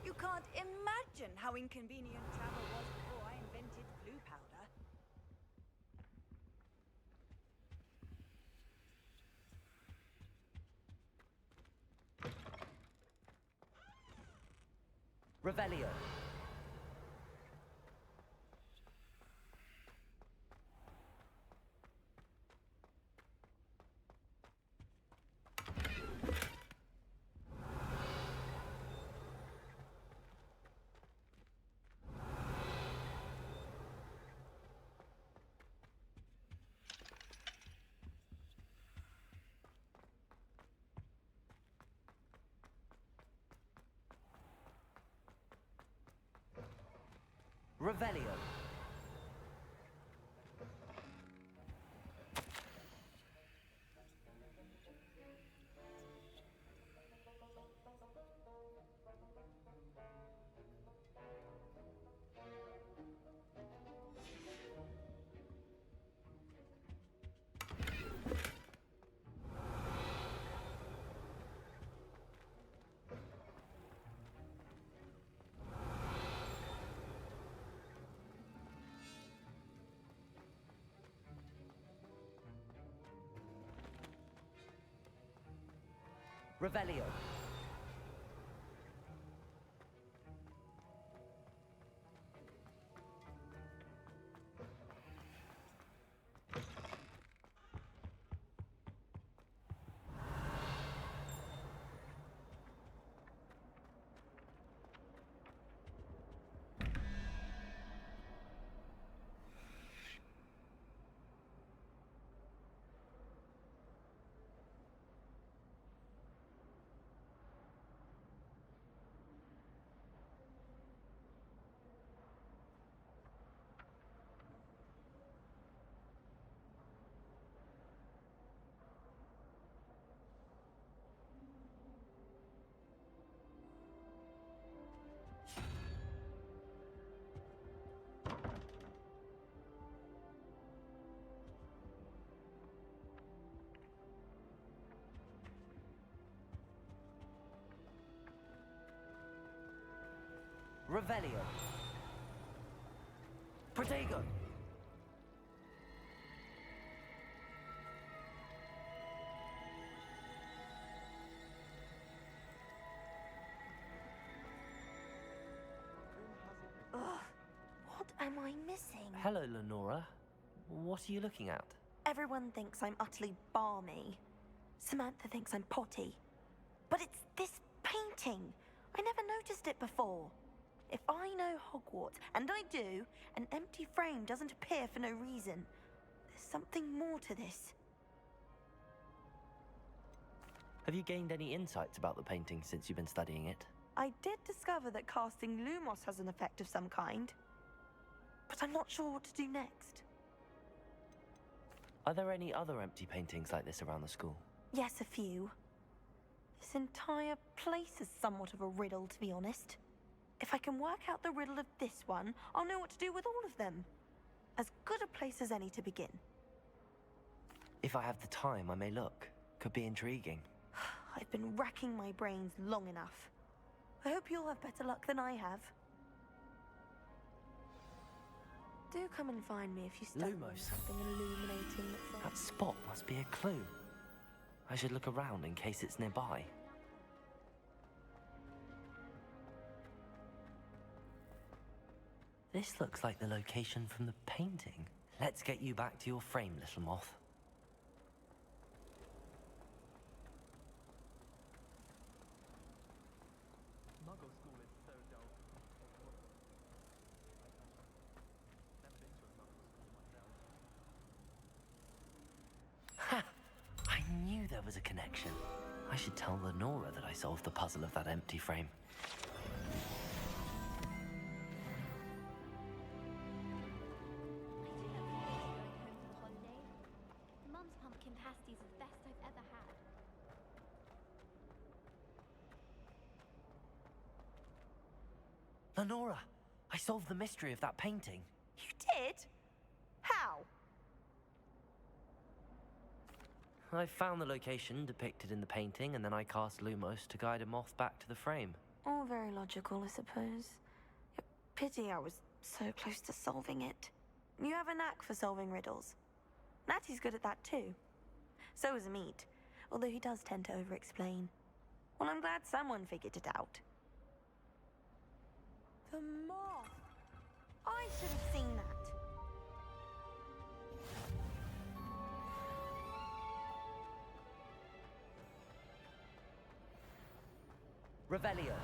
You can't imagine how inconvenient travel was before I invented blue powder. Revelio. Revelio. Revelio. Revelio. Protego. Ugh, what am I missing? Hello, Lenora. What are you looking at? Everyone thinks I'm utterly balmy. Samantha thinks I'm potty. But it's this painting. I never noticed it before. If I know Hogwarts, and I do, an empty frame doesn't appear for no reason. There's something more to this. Have you gained any insights about the painting since you've been studying it? I did discover that casting Lumos has an effect of some kind. But I'm not sure what to do next. Are there any other empty paintings like this around the school? Yes, a few. This entire place is somewhat of a riddle, to be honest. If I can work out the riddle of this one, I'll know what to do with all of them. As good a place as any to begin. If I have the time, I may look. Could be intriguing. I've been racking my brains long enough. I hope you'll have better luck than I have. Do come and find me if you stumble on Lumos. something illuminating that's That spot must be a clue. I should look around in case it's nearby. This looks like the location from the painting. Let's get you back to your frame, little moth. Muggle school is so dull. Never been to a Muggle school myself. Ha! I knew there was a connection. I should tell Lenora that I solved the puzzle of that empty frame. Mum's pumpkin pasties are the best I've ever had. Lenora, I solved the mystery of that painting. You did? How? I found the location depicted in the painting, and then I cast Lumos to guide a moth back to the frame. All very logical, I suppose. Pity I was so close to solving it. You have a knack for solving riddles. Natty's good at that too. So is Amit, although he does tend to over-explain. Well, I'm glad someone figured it out. The moth! I should have seen that. Revelio.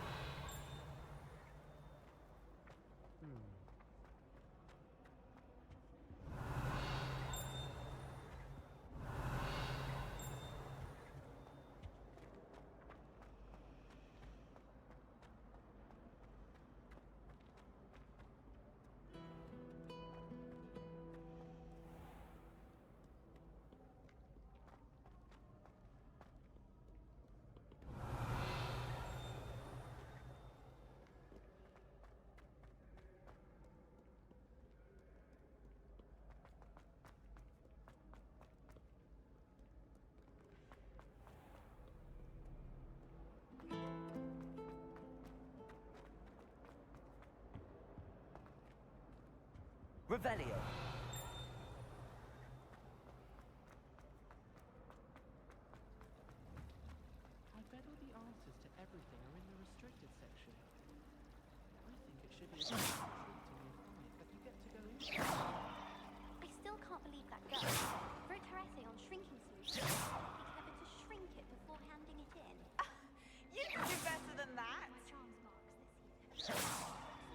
Revelio. I bet all the answers to everything are in the restricted section. I think it should be a treat to me but you get to go in. I still can't believe that girl wrote her essay on shrinking solutions. Be clever to shrink it before handing it in. You can do better than that. Charms marks this year. I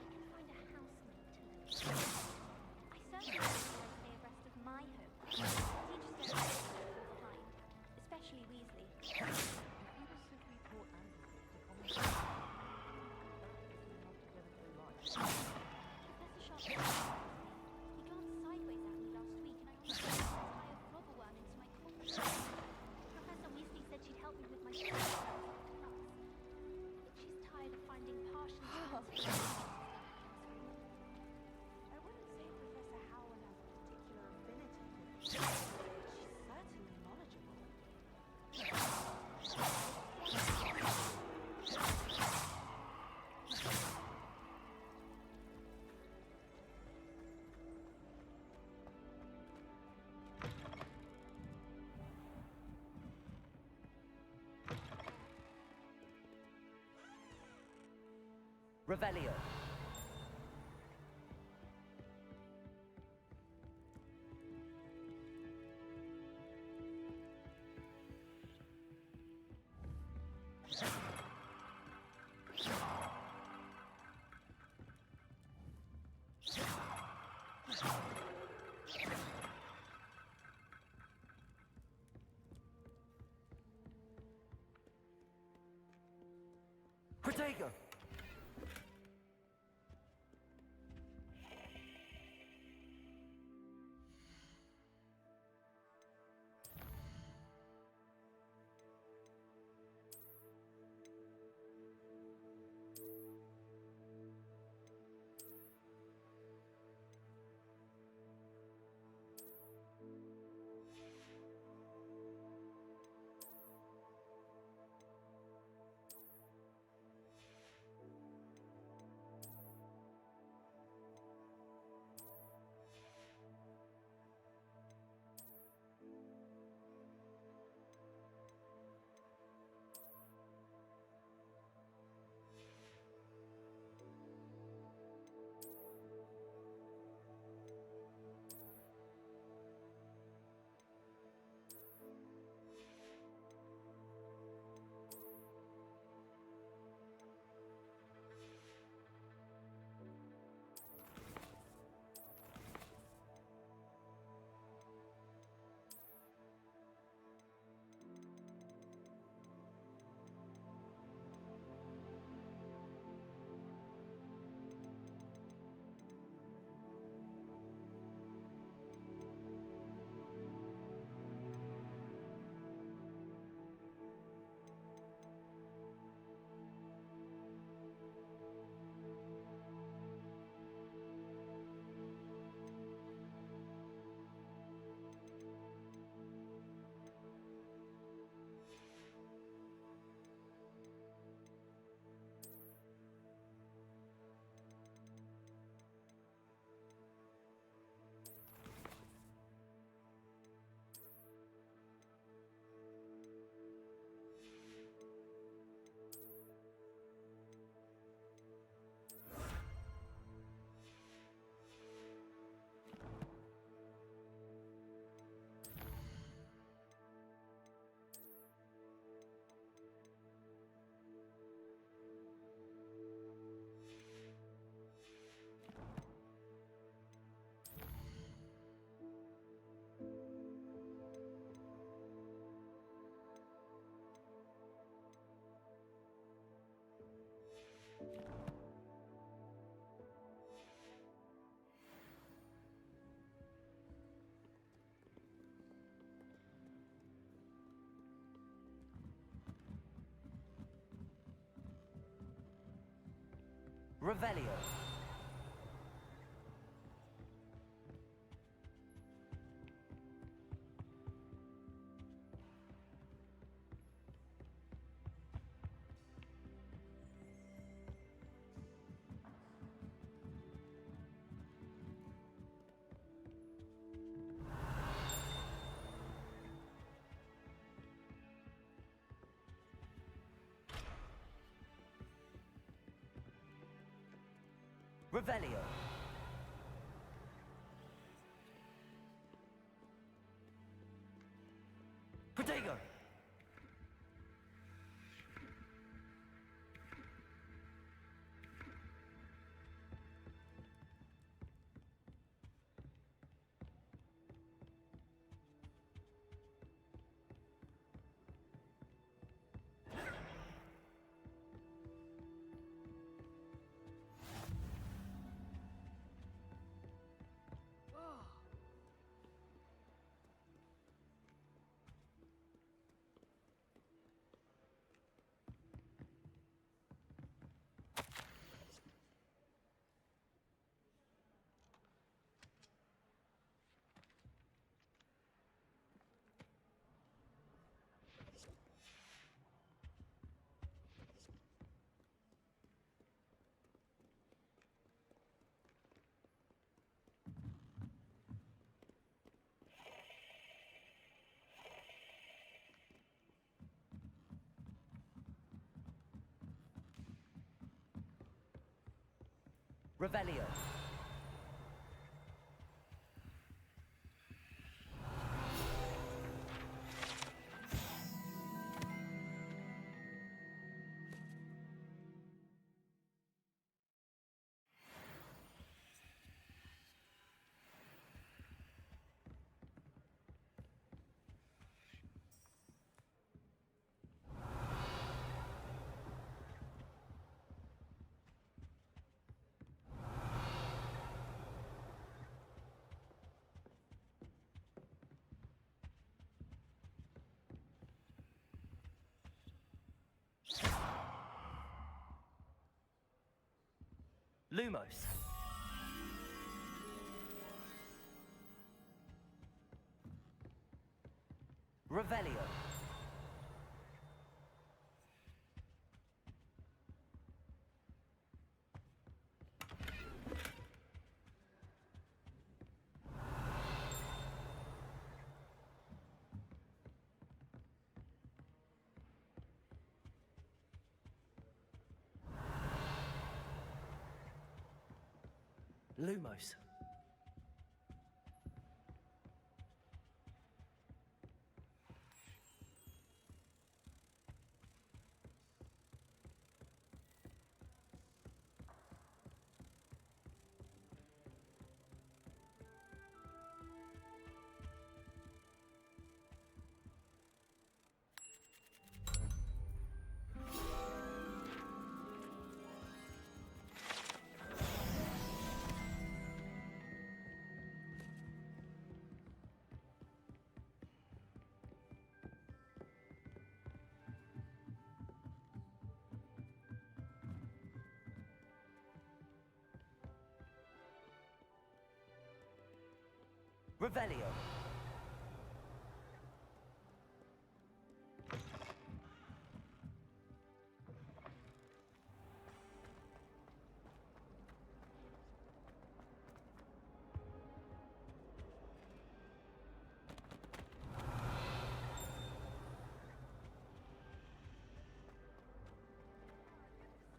can find a housemate to lend. I certainly want to stay abreast of my home. Teachers don't like to fall behind, especially Weasley. If you were simply taught Andrew to comment on Professor Sharp, he glanced sideways at me last week and I almost got an entire flobberworm into my coffee. Professor Weasley said she'd help me with my class. I think she's tired of finding partial answers. I wouldn't say Professor Howard has a particular affinity for it. She's certainly knowledgeable. Revelio. Protego! Revelio. Revelio. Protego. Revelio. Lumos. Revelio. Lumos. Revelio.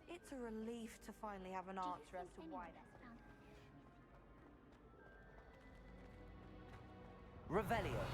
It's a relief to finally have an answer as to why that. Revelio.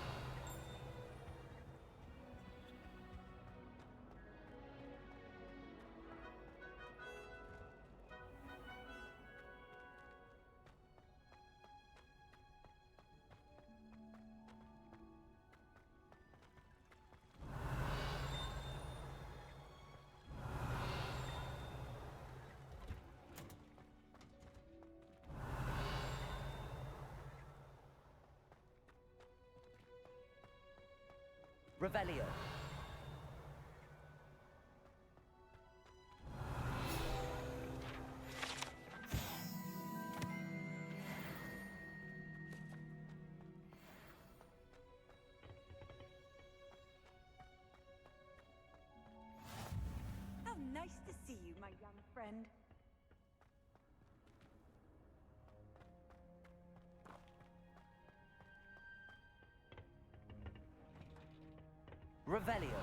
Revelio. How nice to see you, my young friend. Revelio.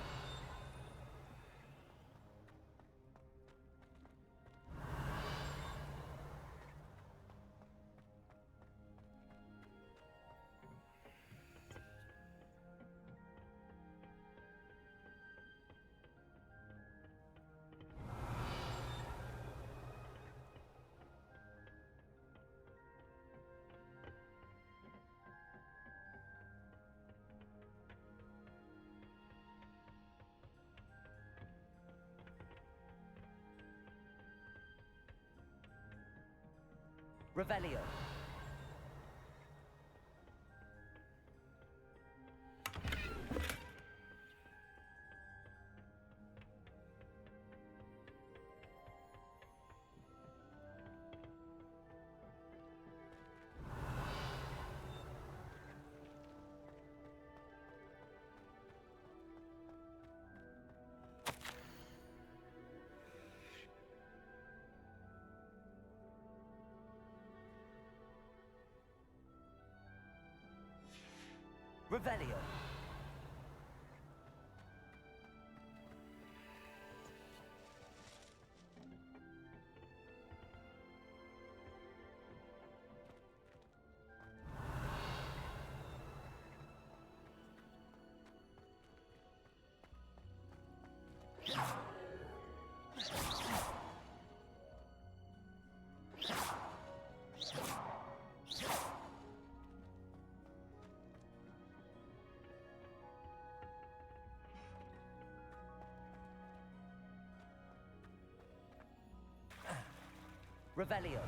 Revelio. Revelio. Revelio.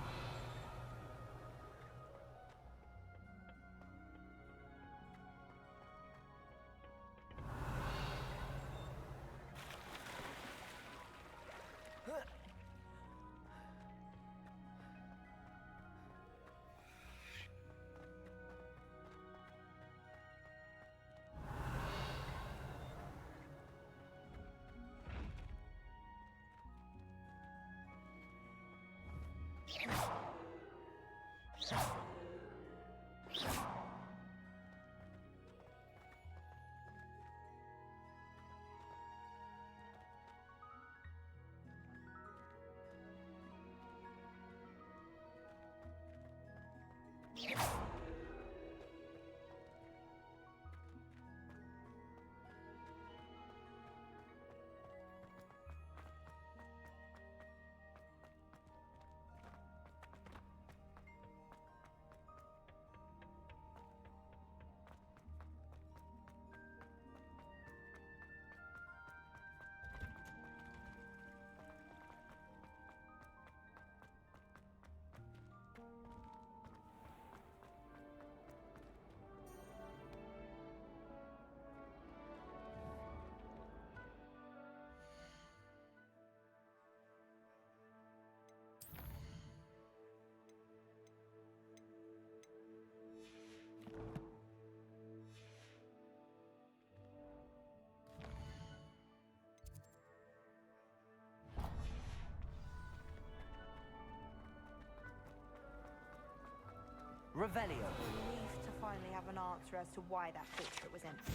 Revelio. Relief to finally have an answer as to why that portrait was empty.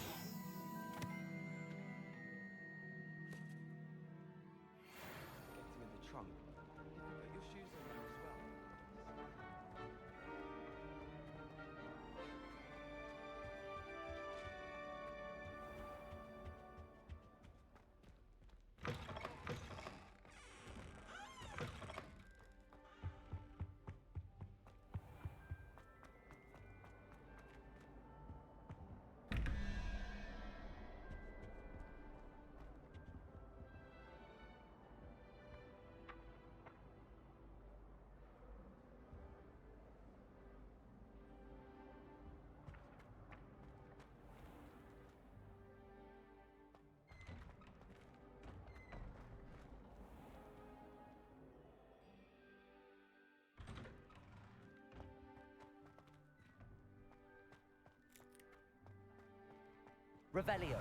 Get them in the trunk. You can put your shoes in there as well. Revelio.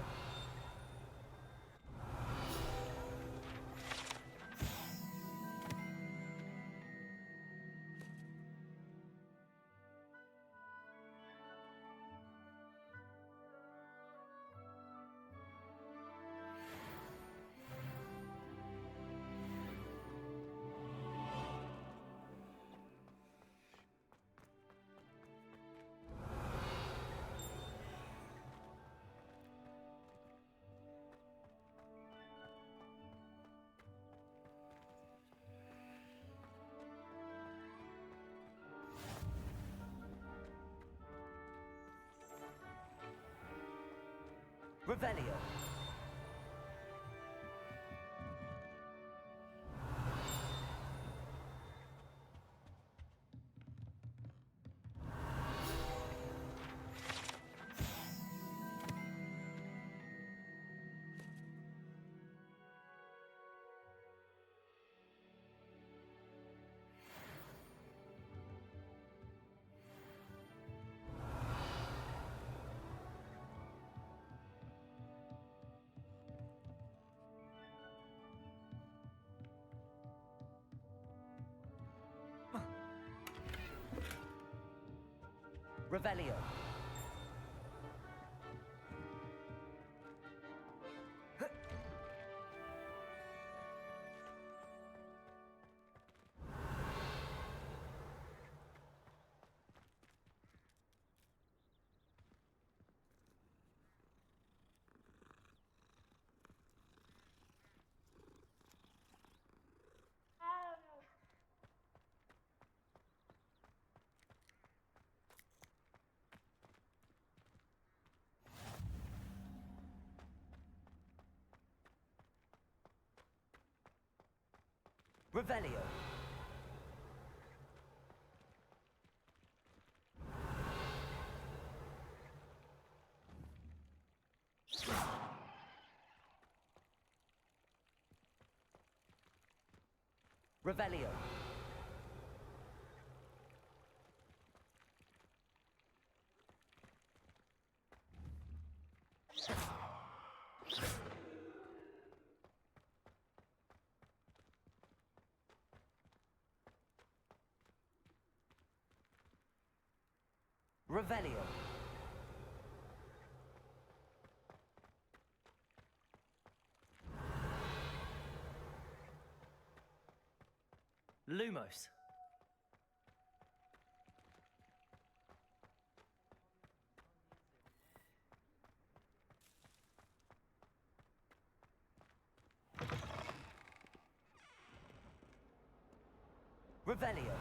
Revelio. Revelio. Revelio. Revelio. Revelio. Lumos. Revelio.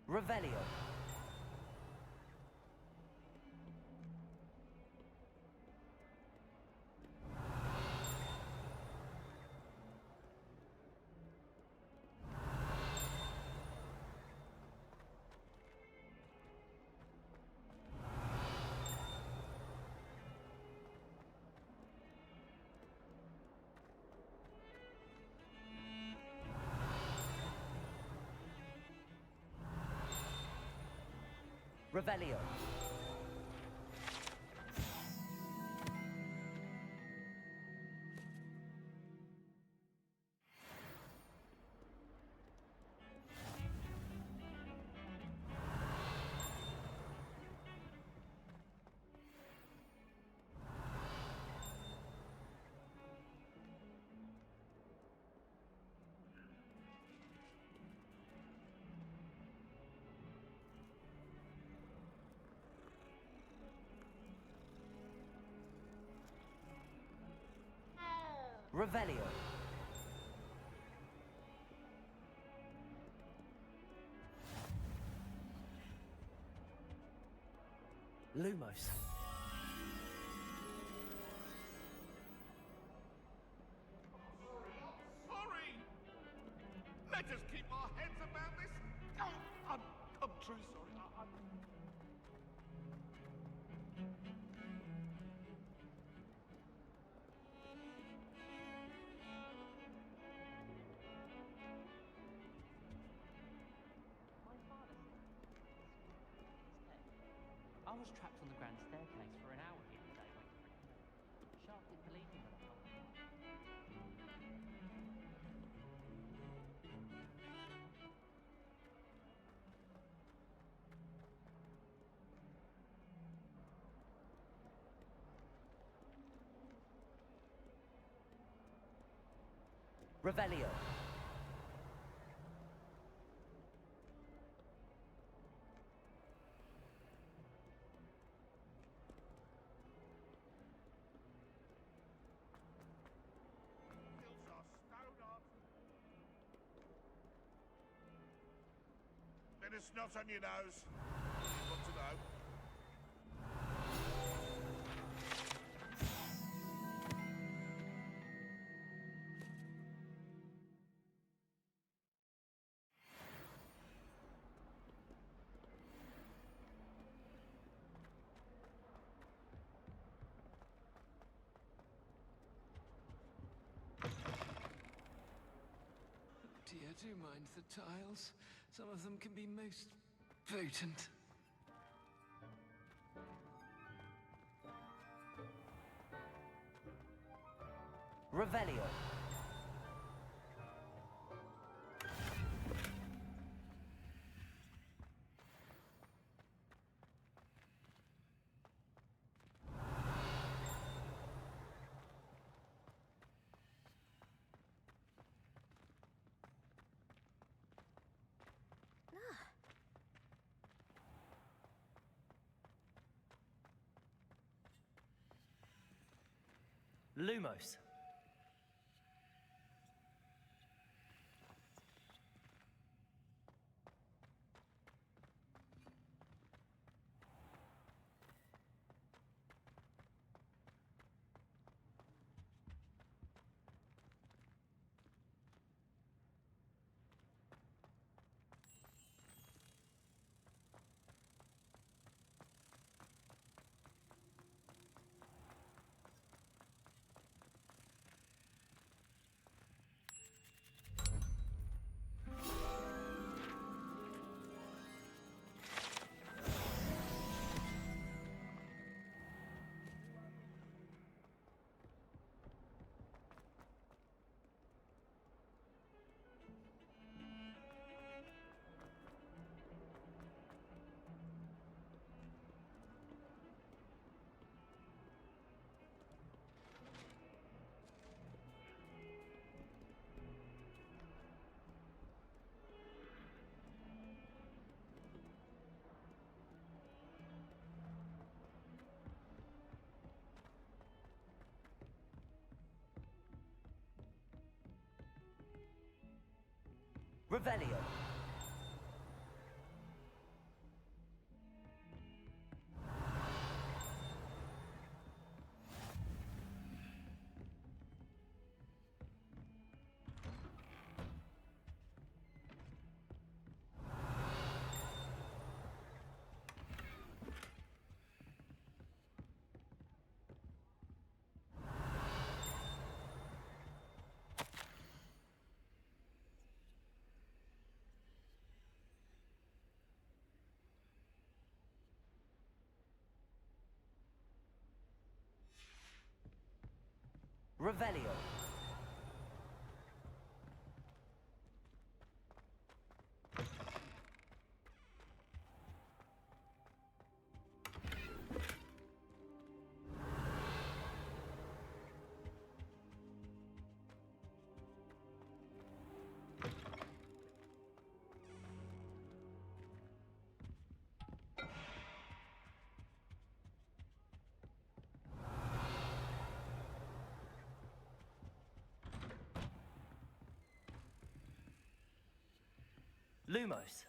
Revelio. Revelio. Revelio. Lumos. Sorry! Let us keep our heads about this. Oh, I'm truly sorry. I was trapped on the grand staircase for an hour the other day waiting for him. Sharp didn't believe me when I told him. Revelio. Hills are stone up. Bit of snot on your nose. You've got to know. Dear, do mind the tiles. Some of them can be most potent. Revelio. Lumos. Revelio. Revelio. Lumos.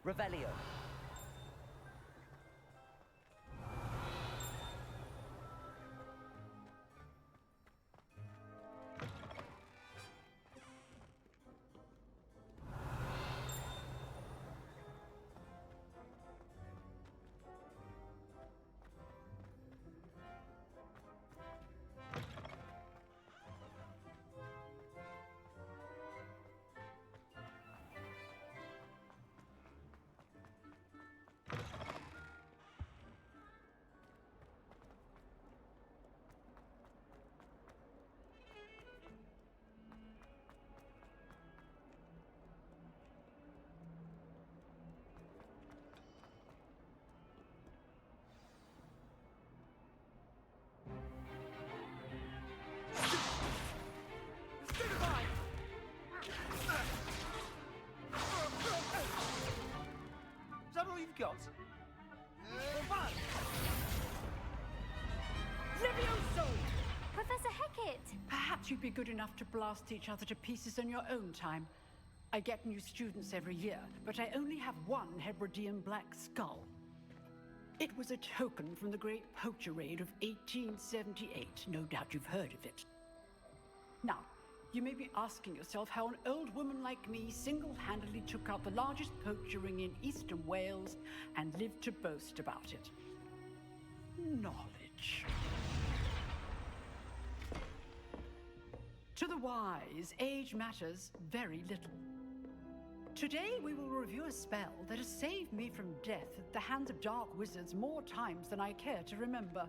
Revelio. Is that all you've got? Levioso! Professor Hecat! Perhaps you'd be good enough to blast each other to pieces in your own time. I get new students every year, but I only have one Hebridean black skull. It was a token from the Great Poacher Raid of 1878. No doubt you've heard of it. Now, you may be asking yourself how an old woman like me single-handedly took out the largest poacher ring in eastern Wales and lived to boast about it. knowledge. To the wise, age matters very little. Today we will review a spell that has saved me from death at the hands of dark wizards more times than I care to remember.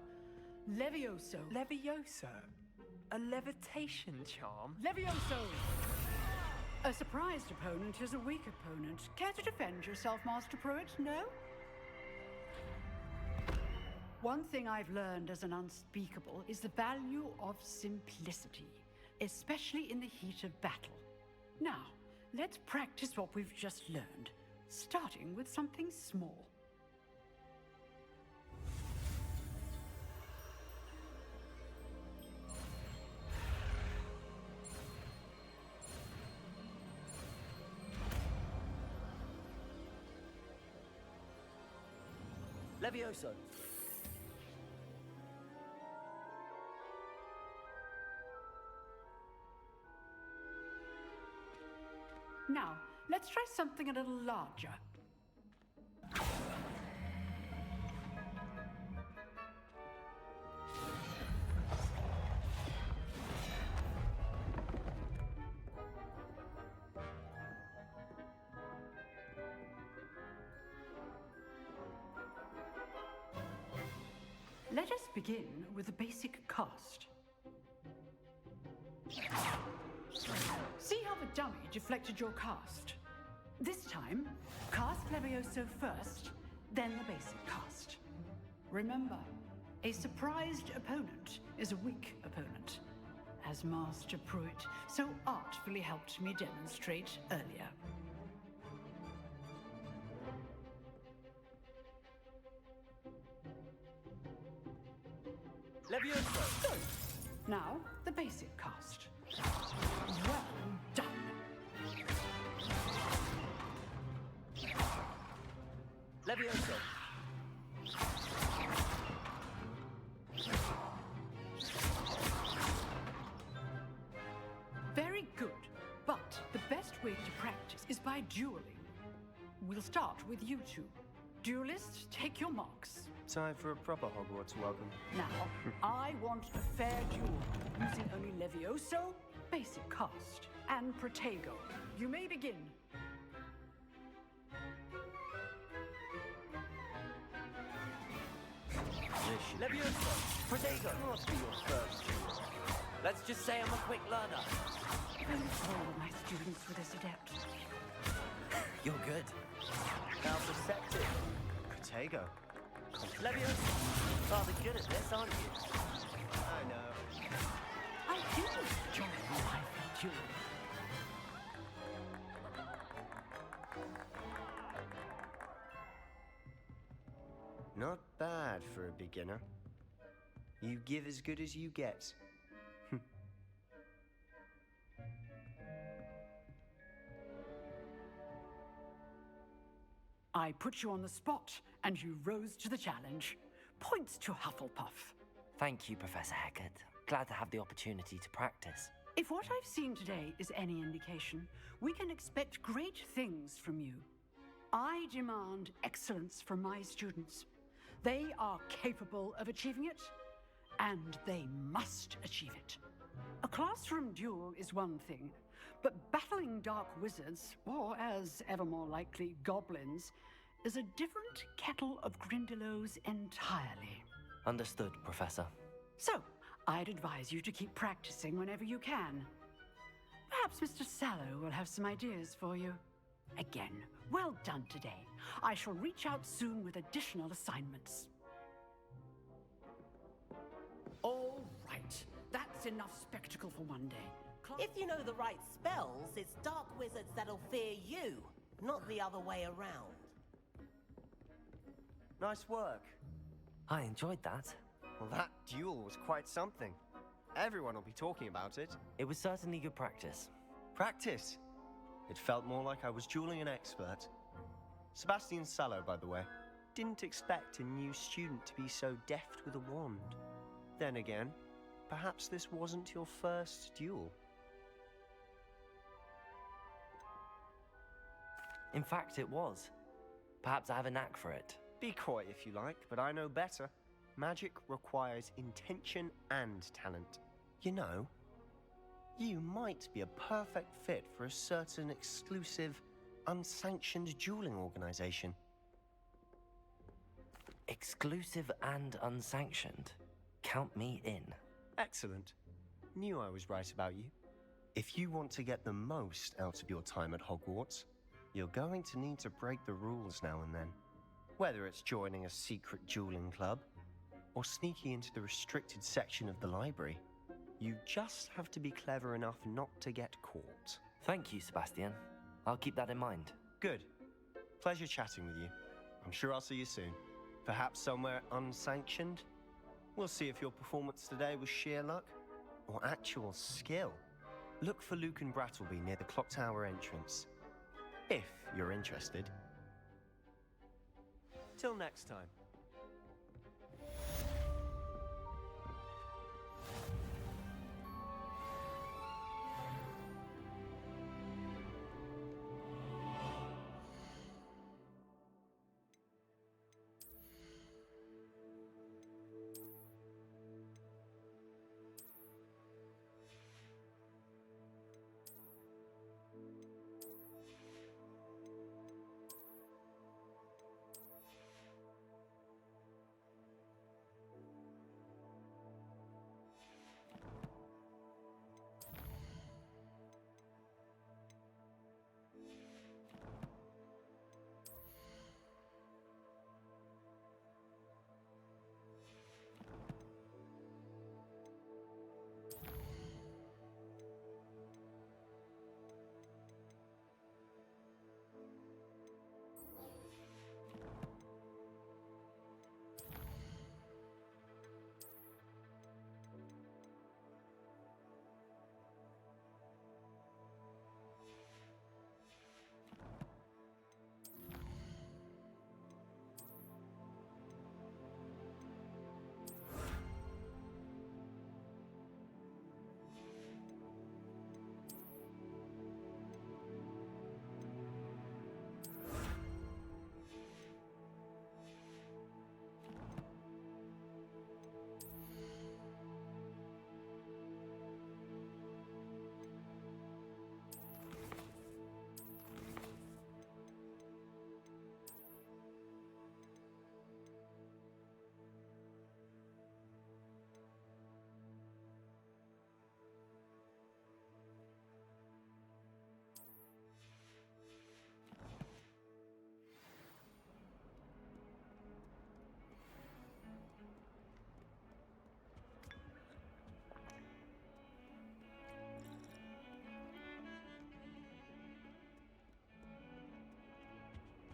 Levioso. Levioso? A levitation charm? Levioso! A surprised opponent is a weak opponent. Care to defend yourself, Master Pruitt? No? One thing I've learned as an unspeakable is the value of simplicity, especially in the heat of battle. Now, let's practice what we've just learned, starting with something small. Levioso. Now, let's try something a little larger. Let us begin with the basic cast. See how the dummy deflected your cast? This time, cast Levioso first, then the basic cast. Remember, a surprised opponent is a weak opponent, as Master Pruitt so artfully helped me demonstrate earlier. Levioso! Good. Now, the basic cast. Well done. Levioso! Very good. But the best way to practice is by dueling. We'll start with you two. Duelists, take your marks. Time for a proper Hogwarts welcome. Now, I want a fair duel, using only Levioso, basic cast, and Protego. You may begin. Levioso! Protego! Must be your first duel. Let's just say I'm a quick learner. All my students were this adept. You're good. How perceptive. Protego. Levioso! Rather good at this, aren't you? I know. I do enjoy my duel. Not bad for a beginner. You give as good as you get. I put you on the spot, and you rose to the challenge. Points to Hufflepuff. Thank you, Professor Hecat. Glad to have the opportunity to practice. If what I've seen today is any indication, we can expect great things from you. I demand excellence from my students. They are capable of achieving it, and they must achieve it. A classroom duel is one thing, but battling dark wizards, or as ever more likely, goblins, is a different kettle of Grindylows entirely. Understood, Professor. So, I'd advise you to keep practicing whenever you can. Perhaps Mr. Sallow will have some ideas for you. Again, well done today. I shall reach out soon with additional assignments. All right, that's enough spectacle for one day. If you know the right spells, it's dark wizards that'll fear you, not the other way around. Nice work. I enjoyed that. Well, that duel was quite something. Everyone will be talking about it. It was certainly good practice. Practice? It felt more like I was dueling an expert. Sebastian Sallow, by the way. Didn't expect a new student to be so deft with a wand. Then again, perhaps this wasn't your first duel. In fact, it was. Perhaps I have a knack for it. Be coy if you like, but I know better. Magic requires intention and talent. You know, you might be a perfect fit for a certain exclusive, unsanctioned dueling organization. Exclusive and unsanctioned. Count me in. Excellent. Knew I was right about you. If you want to get the most out of your time at Hogwarts, you're going to need to break the rules now and then. Whether it's joining a secret dueling club, or sneaking into the restricted section of the library, you just have to be clever enough not to get caught. Thank you, Sebastian. I'll keep that in mind. Good. Pleasure chatting with you. I'm sure I'll see you soon. Perhaps somewhere unsanctioned? We'll see if your performance today was sheer luck or actual skill. Look for Luke and Brattleby near the clock tower entrance, if you're interested. Till next time.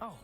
Oh.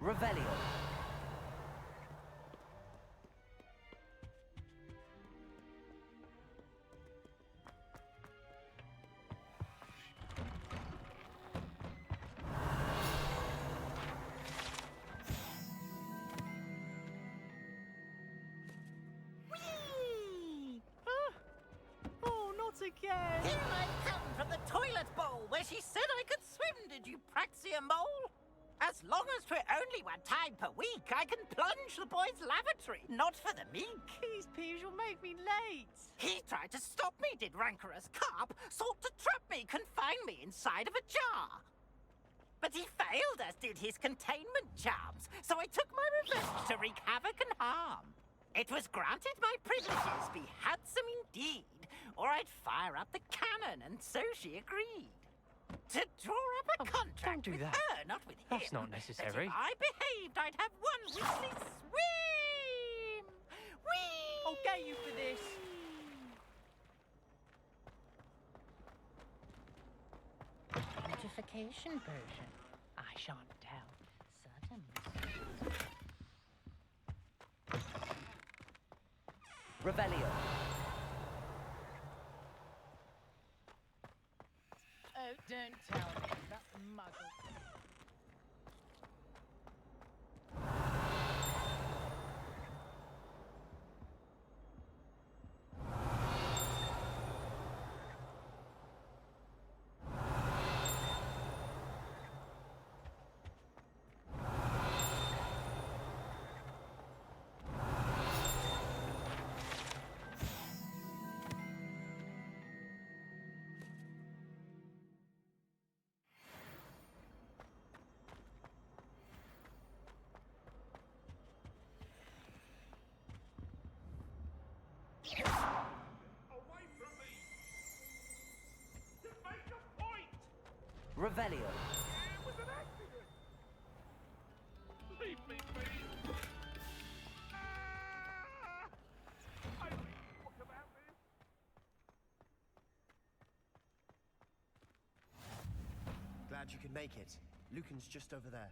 Revelio. Oh, not again! Here I come from the toilet bowl where she said I could swim, did you praxia mole? As long as 'twere only one time per week, I can plunge the boy's lavatory, not for the meek. These peeves will make me late. He tried to stop me, did rancorous carp, sought to trap me, confine me inside of a jar. But he failed, as did his containment charms, so I took my revenge to wreak havoc and harm. It was granted my privileges be handsome indeed, or I'd fire up the cannon, and so she agreed. To draw up a contract do with that. her, not with him. That's not That necessary. if I behaved, I'd have one weekly swim! Whee! I'll get you for this. Notification version. I shan't tell. Certainly. Revelio. Oh, don't tell me. That muggle. Away from me! Just make a point! Revelio. It was an accident! Leave me be! Ah! I read a book about this! Glad you could make it. Lucan's just over there.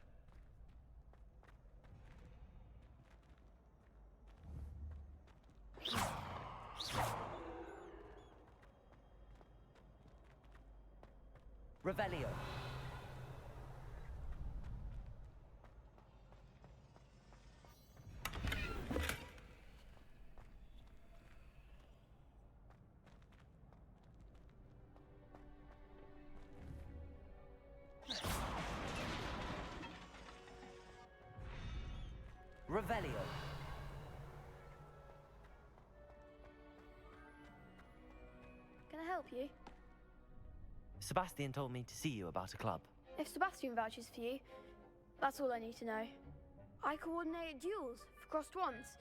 Revelio. Revelio. Can I help you? Sebastian told me to see you about a club. If Sebastian vouches for you, that's all I need to know. I coordinate duels for crossed wands.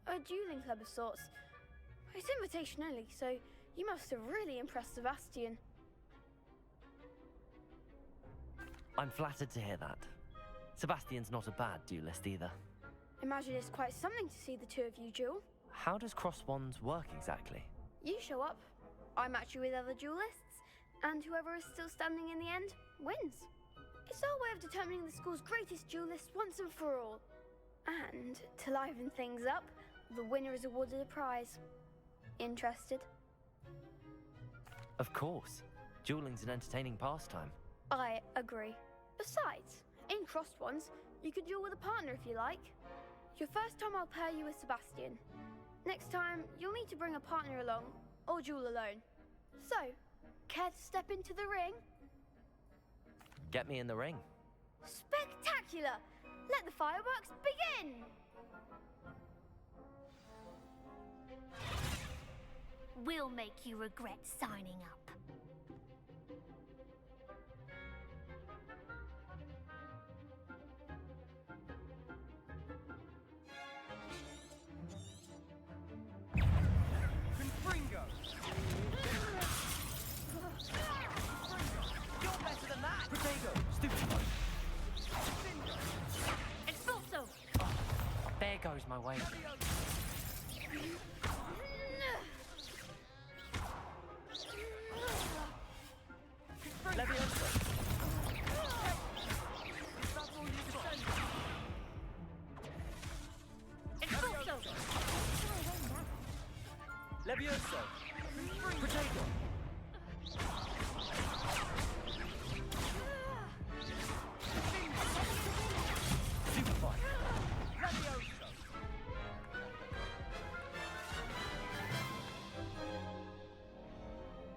A dueling club of sorts. It's invitation only, so you must have really impressed Sebastian. I'm flattered to hear that. Sebastian's not a bad duelist either. Imagine it's quite something to see the two of you duel. How does cross wands work exactly? You show up, I match you with other duelists, and whoever is still standing in the end wins. It's our way of determining the school's greatest duelist once and for all. And to liven things up, the winner is awarded a prize. Interested? Of course. Dueling's an entertaining pastime. I agree. Besides, in crossed ones, you could duel with a partner if you like. Your first time I'll pair you with Sebastian. Next time, you'll need to bring a partner along, or duel alone. So, care to step into the ring? Get me in the ring. Spectacular! Let the fireworks begin! We'll make you regret signing up. Confringo! You're better than that! Protego! Stupid! Expulso! There goes my way. Leviosa! That's all you've got. Levioso! Potato! Superfly! Levioso!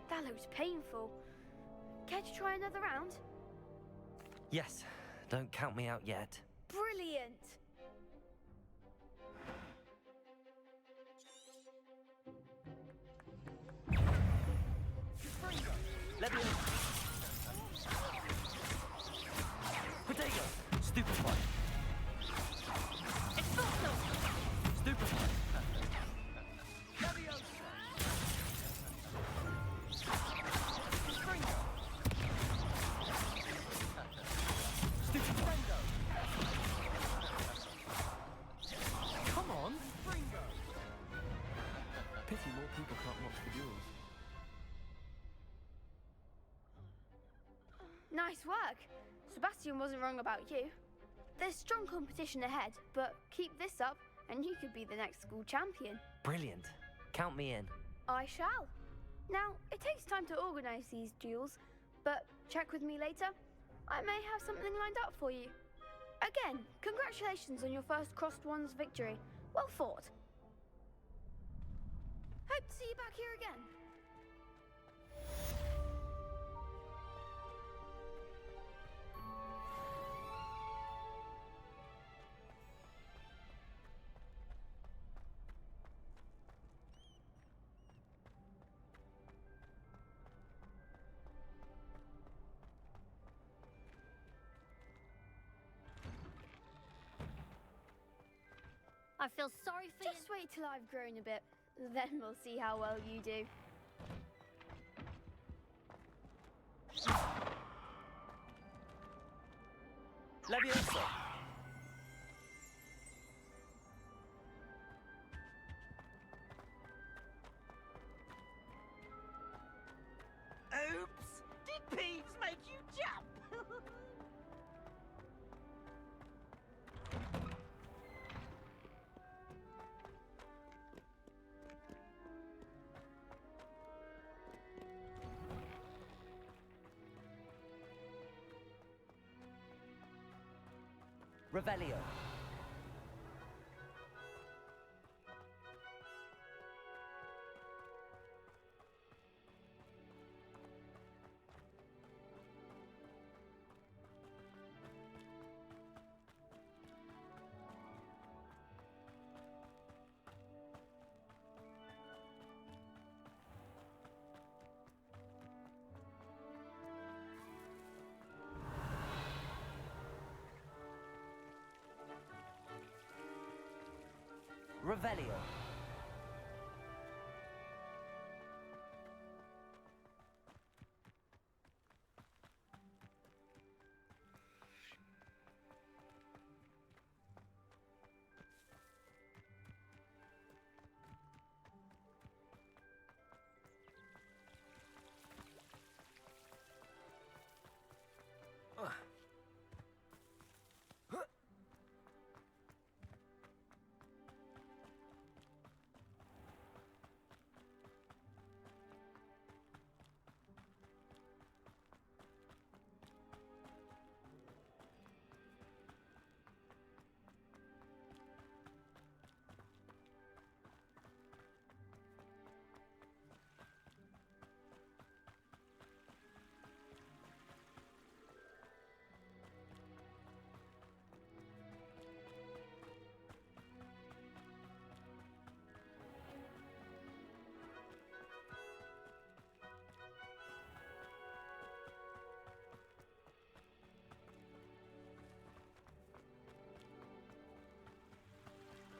That looks painful. Care to try another round? Yes, don't count me out yet. Brilliant! Levioso! Potato! Stupefy! Expulso! Stupefy! Levioso! Springo! Stupefendo! Come on! Springo! Pity more people can't watch the duels. Nice work. Sebastian wasn't wrong about you. There's strong competition ahead, but keep this up and you could be the next school champion. Brilliant. Count me in. I shall. Now, it takes time to organise these duels, but check with me later. I may have something lined up for you. Again, congratulations on your first Crossed Ones victory. Well fought. Hope to see you back here again. I feel sorry for you. Just wait till I've grown a bit. Then we'll see how well you do. Levioso! Oops! Did Peeves make you jump? Revelio. Revelio.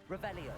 Revelio.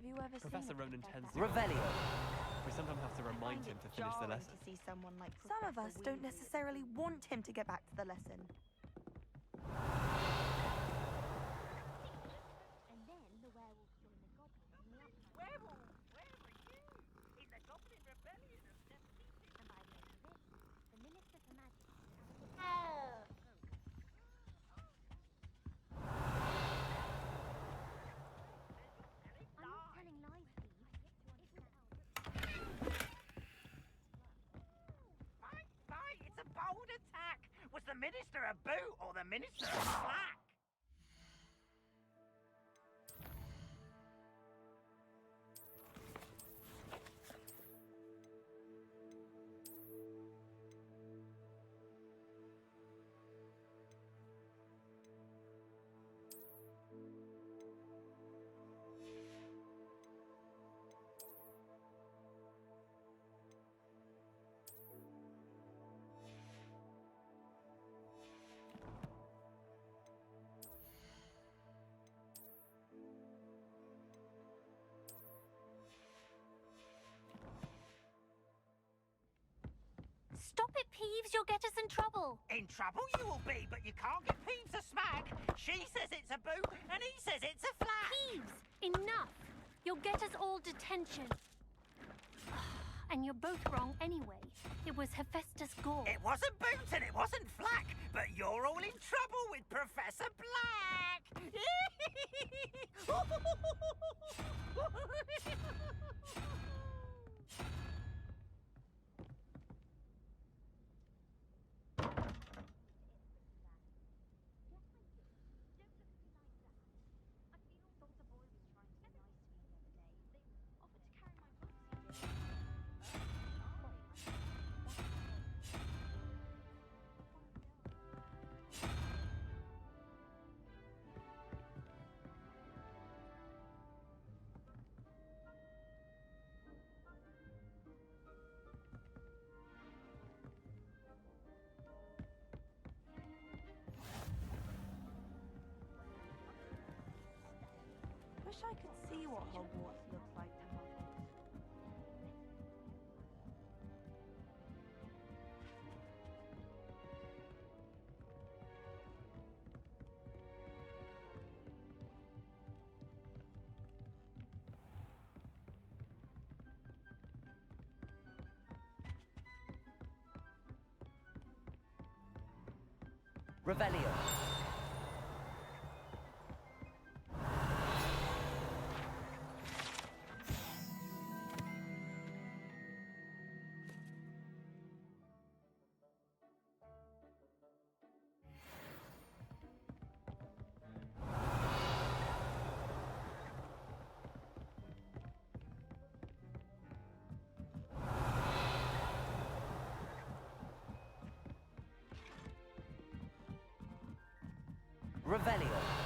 Have you ever Professor seen a Ronan kid tends like to... that? Revelio. We sometimes have to I remind find him it to finish the jarring lesson. to see someone like some of us don't necessarily want him to get back to the lesson. And then the werewolves join the goblins in the upland. Werewolf, where were you? In the Goblin Rebellion of defeated. And by the end of this, the Minister for Magic is I'm not telling lies, Thieves. Right, it's a bold attack. Was the Minister a boot or the Minister a slack? Stop it, Peeves. You'll get us in trouble. In trouble you will be, but you can't give Peeves a smack. She says it's a boot, and he says it's a flat. Peeves, enough. You'll get us all detention. And you're both wrong anyway. It was Hephaestus Gore. It wasn't boot and it wasn't flack, but you're all in trouble with Professor Black. Wish I could see what Hogwarts looks like to Muggles. Revelio. Revelio.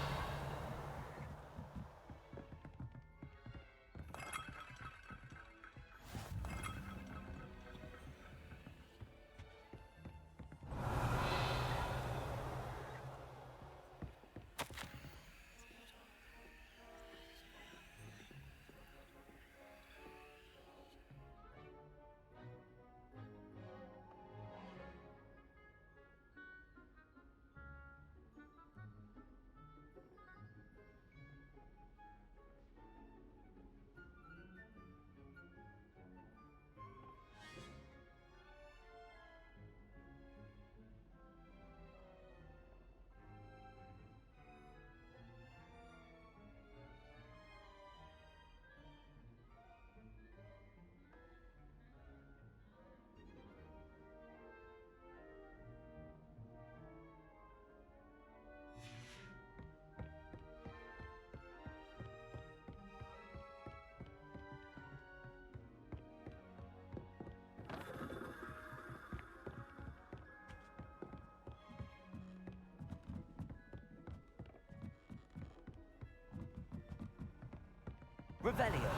Revelio.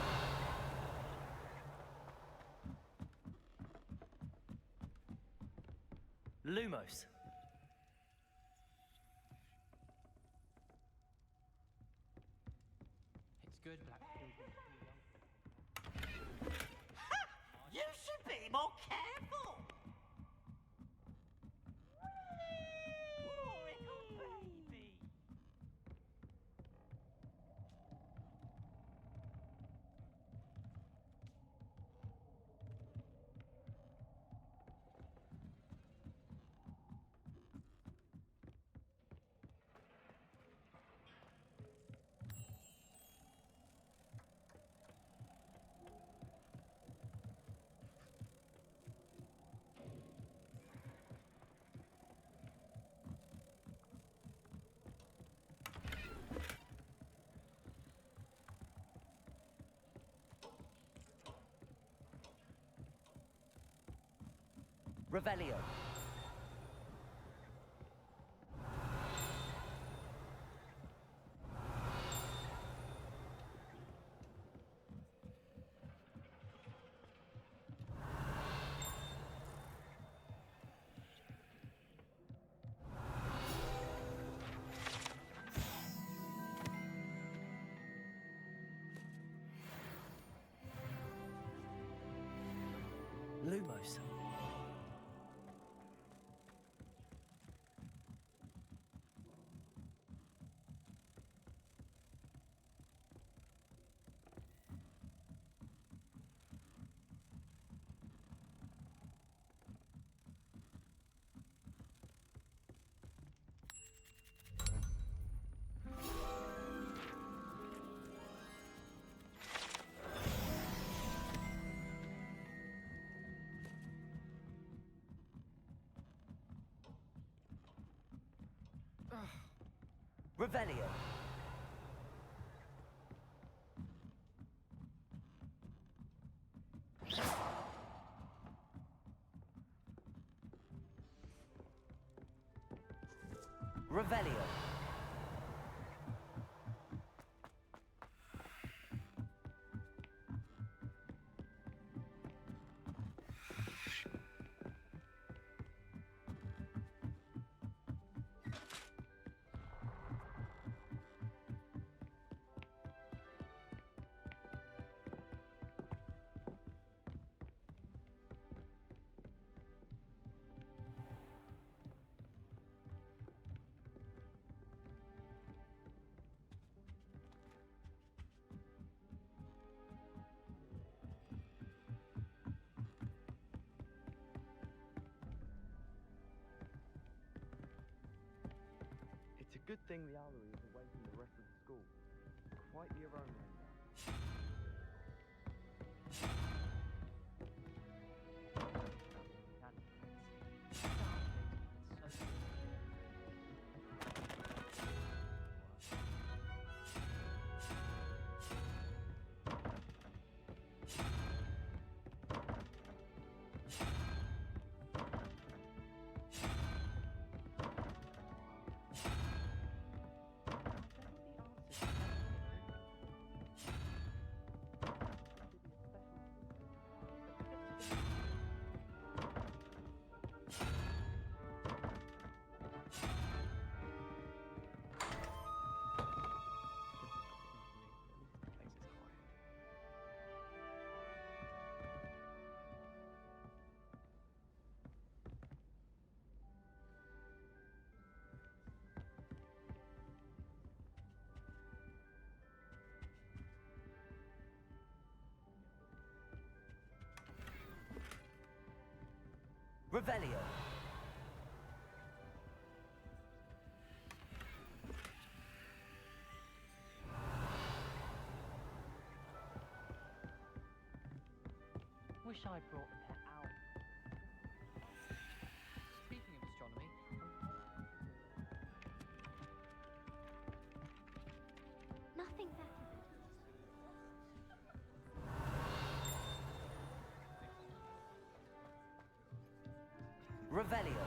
Lumos. It's good, Black Pilgrim. Revelio. Lumos. Revelio. Revelio. It's a good thing the owlery is away from the rest of the school. Quite the aroma in there. Revelio. Wish I brought the pet out. Speaking of astronomy, Nothing better. Revelio.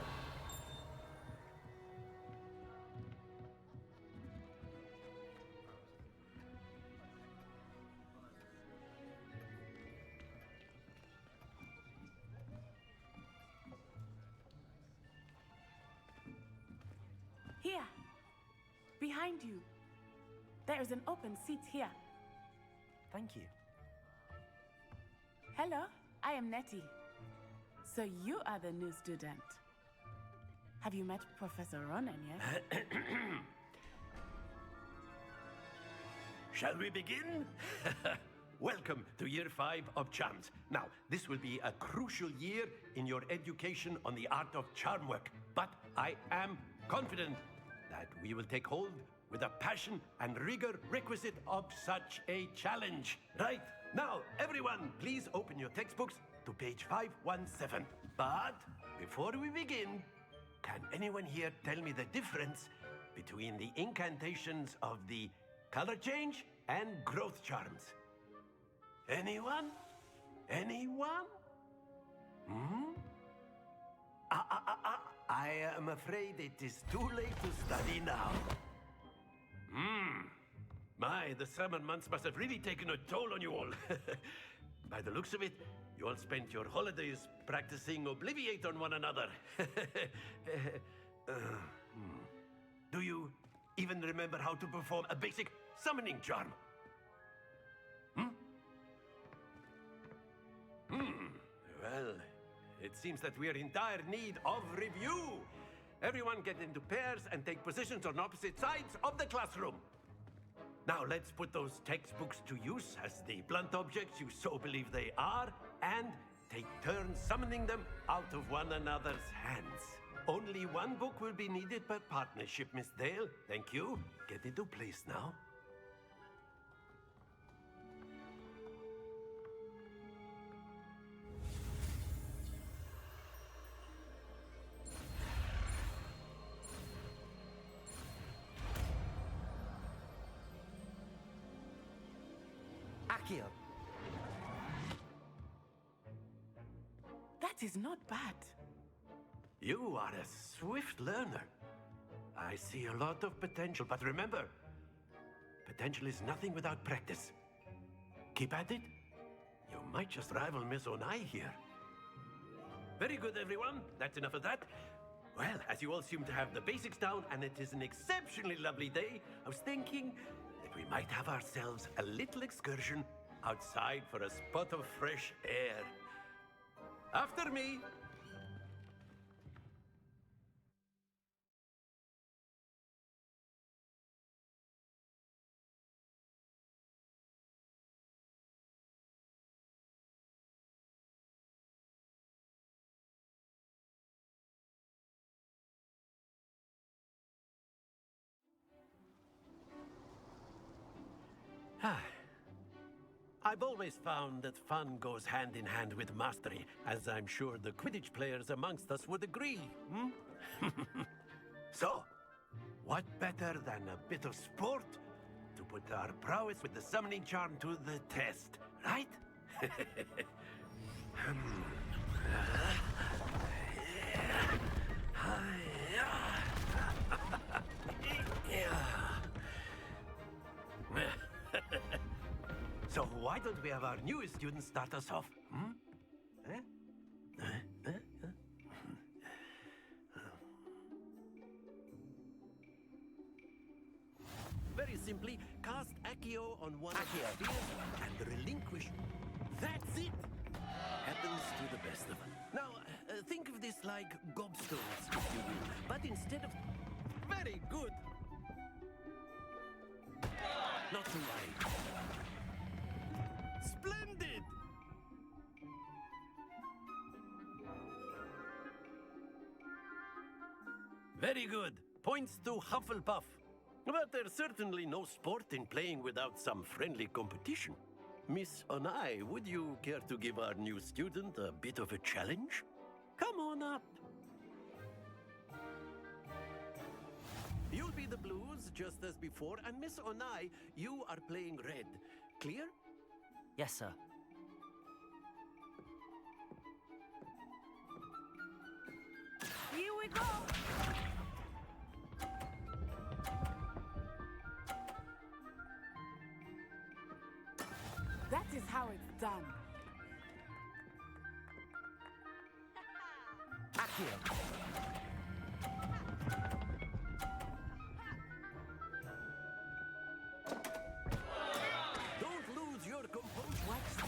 Here, behind you. There is an open seat here. Thank you. Hello, I am Nettie. So you are the new student. Have you met Professor Ronan yet? Shall we begin? Welcome to Year 5 of Charms. Now, this will be a crucial year in your education on the art of charm work, but I am confident that we will take hold with the passion and rigor requisite of such a challenge. Right, now, everyone, please open your textbooks to page 517. But before we begin, can anyone here tell me the difference between the incantations of the color change and growth charms? Anyone? Anyone? Hmm? I am afraid it is too late to study now. My, the summer months must have really taken a toll on you all. By the looks of it, you all spent your holidays practicing Obliviate on one another. Do you even remember how to perform a basic summoning charm? Well, it seems that we are in dire need of review. Everyone get into pairs and take positions on opposite sides of the classroom. Now let's put those textbooks to use as the blunt objects you so believe they are, and take turns summoning them out of one another's hands. Only one book will be needed per partnership, Miss Dale. Thank you. Get into place now. Accio. That is not bad. You are a swift learner. I see a lot of potential, but remember, potential is nothing without practice. Keep at it. You might just rival Miss Onai here. Very good, everyone. That's enough of that. Well, as you all seem to have the basics down, and it is an exceptionally lovely day, I was thinking that we might have ourselves a little excursion outside for a spot of fresh air. After me. I've always found that fun goes hand in hand with mastery, as I'm sure the Quidditch players amongst us would agree. So, what better than a bit of sport to put our prowess with the summoning charm to the test, right? So why don't we have our newest student start us off? Very simply, cast Accio on one of the spheres and relinquish. That's it! Happens to the best of us. Now, think of this like gobstones, if you will. But instead of... Very good! Not to worry. Splendid! Very good. Points to Hufflepuff. But there's certainly no sport in playing without some friendly competition. Miss Onai, would you care to give our new student a bit of a challenge? Come on up. You'll be the blues, just as before, and Miss Onai, you are playing red. Clear? Yes, sir. Here we go! That is how it's done. Accio. Don't lose your composure. Watch this.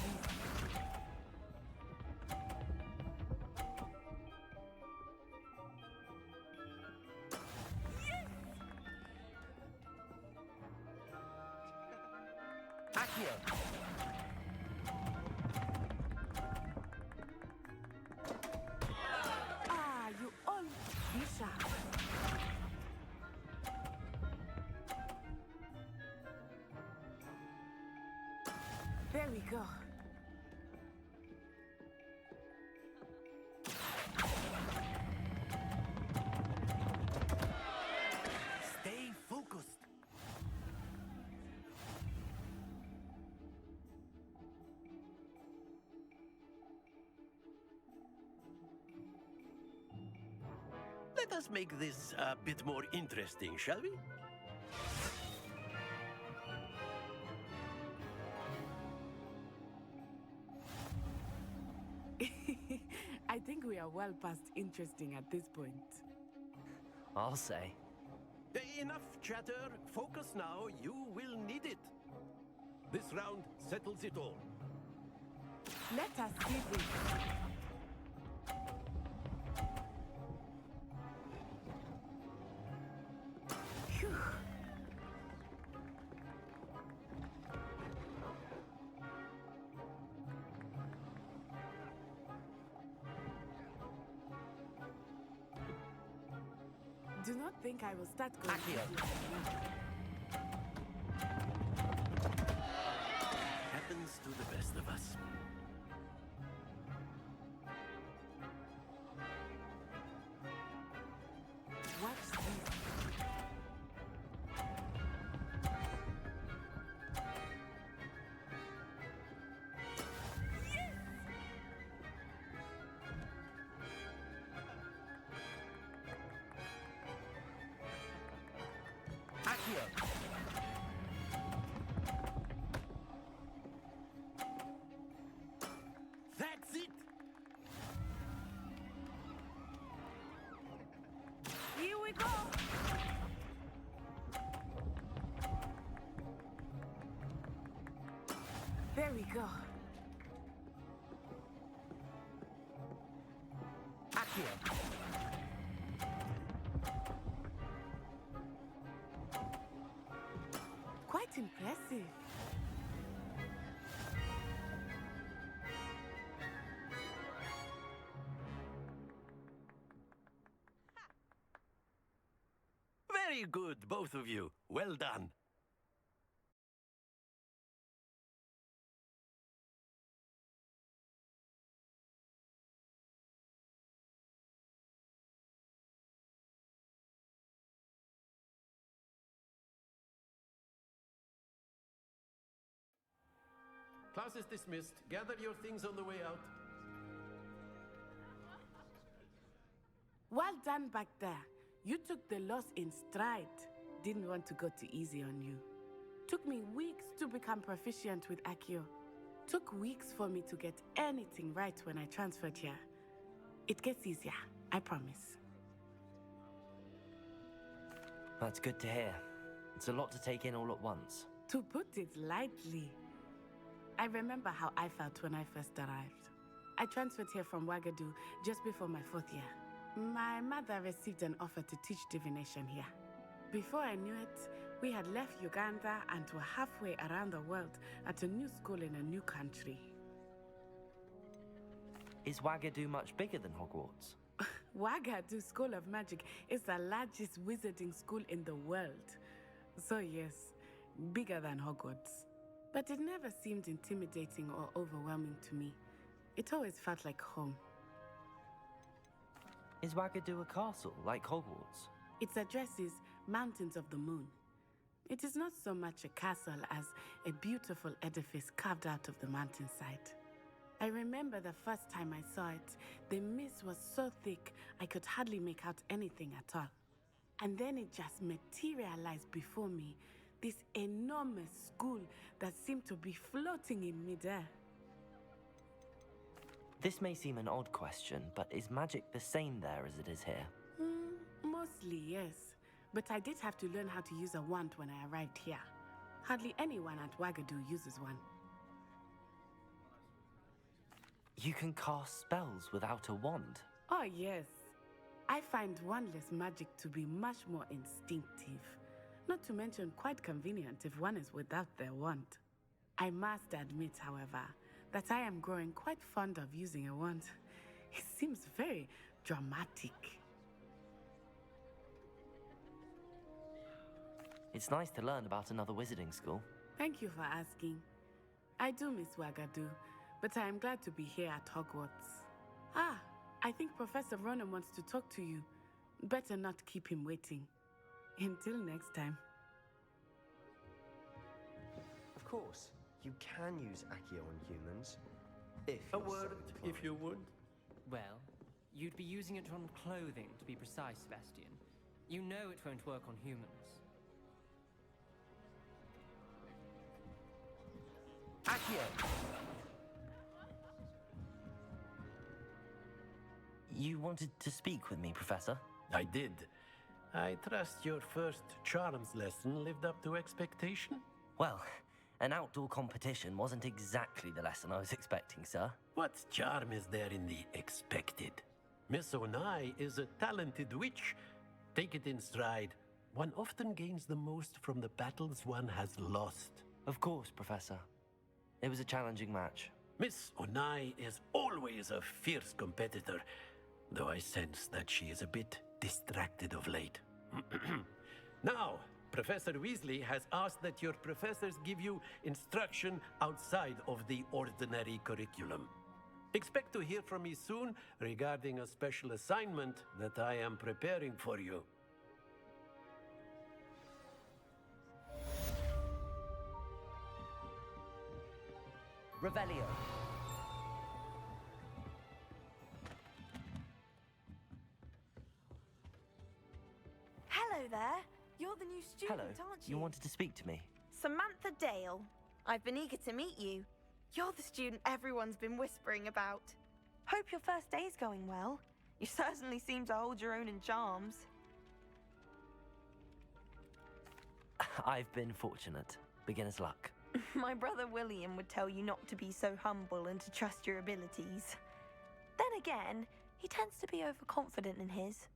Accio. Ah, you all be sharp. There we go. Stay focused. Let us make this a bit more interesting, shall we? I think we are well past interesting at this point. I'll say. Enough chatter. Focus now. You will need it. This round settles it all. Let us see this. Phew. Do not think I will start going. Happens to the best of us. What's this? That's it. Here we go. There we go. Quite impressive. Very good, both of you. Well done. Class is dismissed. Gather your things on the way out. Well done back there. You took the loss in stride. Didn't want to go too easy on you. Took me weeks to become proficient with Accio. Took weeks for me to get anything right when I transferred here. It gets easier, I promise. That's good to hear. It's a lot to take in all at once. To put it lightly, I remember how I felt when I first arrived. I transferred here from Wagadu just before my 4th year. My mother received an offer to teach divination here. Before I knew it, we had left Uganda and were halfway around the world at a new school in a new country. Is Wagadu much bigger than Hogwarts? Wagadu School of Magic is the largest wizarding school in the world. So yes, bigger than Hogwarts. But it never seemed intimidating or overwhelming to me. It always felt like home. Is Wagadu a castle, like Hogwarts? Its address is Mountains of the Moon. It is not so much a castle as a beautiful edifice carved out of the mountainside. I remember the first time I saw it, the mist was so thick I could hardly make out anything at all. And then it just materialized before me, this enormous school that seemed to be floating in midair. This may seem an odd question, but is magic the same there as it is here? Mostly, yes. But I did have to learn how to use a wand when I arrived here. Hardly anyone at Wagadu uses one. You can cast spells without a wand? Oh, yes. I find wandless magic to be much more instinctive. Not to mention quite convenient if one is without their wand. I must admit, however, that I am growing quite fond of using a wand. It seems very dramatic. It's nice to learn about another wizarding school. Thank you for asking. I do miss Wagadu, but I am glad to be here at Hogwarts. Ah, I think Professor Ronan wants to talk to you. Better not keep him waiting. Until next time. Of course, you can use Accio on humans. If A you're so word, inclined. if you would. Well, You'd be using it on clothing, to be precise, Sebastian. You know it won't work on humans. Accio! You wanted to speak with me, Professor? I did. I trust your first charms lesson lived up to expectation? Well, an outdoor competition wasn't exactly the lesson I was expecting, sir. What charm is there in the expected? Miss Onai is a talented witch. Take it in stride. One often gains the most from the battles one has lost. Of course, Professor. It was a challenging match. Miss Onai is always a fierce competitor, though I sense that she is a bit distracted of late. Now, Professor Weasley has asked that your professors give you instruction outside of the ordinary curriculum. Expect to hear from me soon regarding a special assignment that I am preparing for you. Revelio. Hello there. You're the new student, Hello. aren't you? You wanted to speak to me? Samantha Dale. I've been eager to meet you. You're the student everyone's been whispering about. Hope your first day's going well. You certainly seem to hold your own in charms. I've been fortunate. Beginner's luck. My brother William would tell you not to be so humble and to trust your abilities. Then again, he tends to be overconfident in his.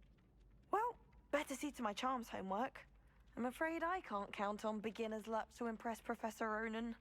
Well, better see to my charms homework. I'm afraid I can't count on beginner's luck to impress Professor Ronan.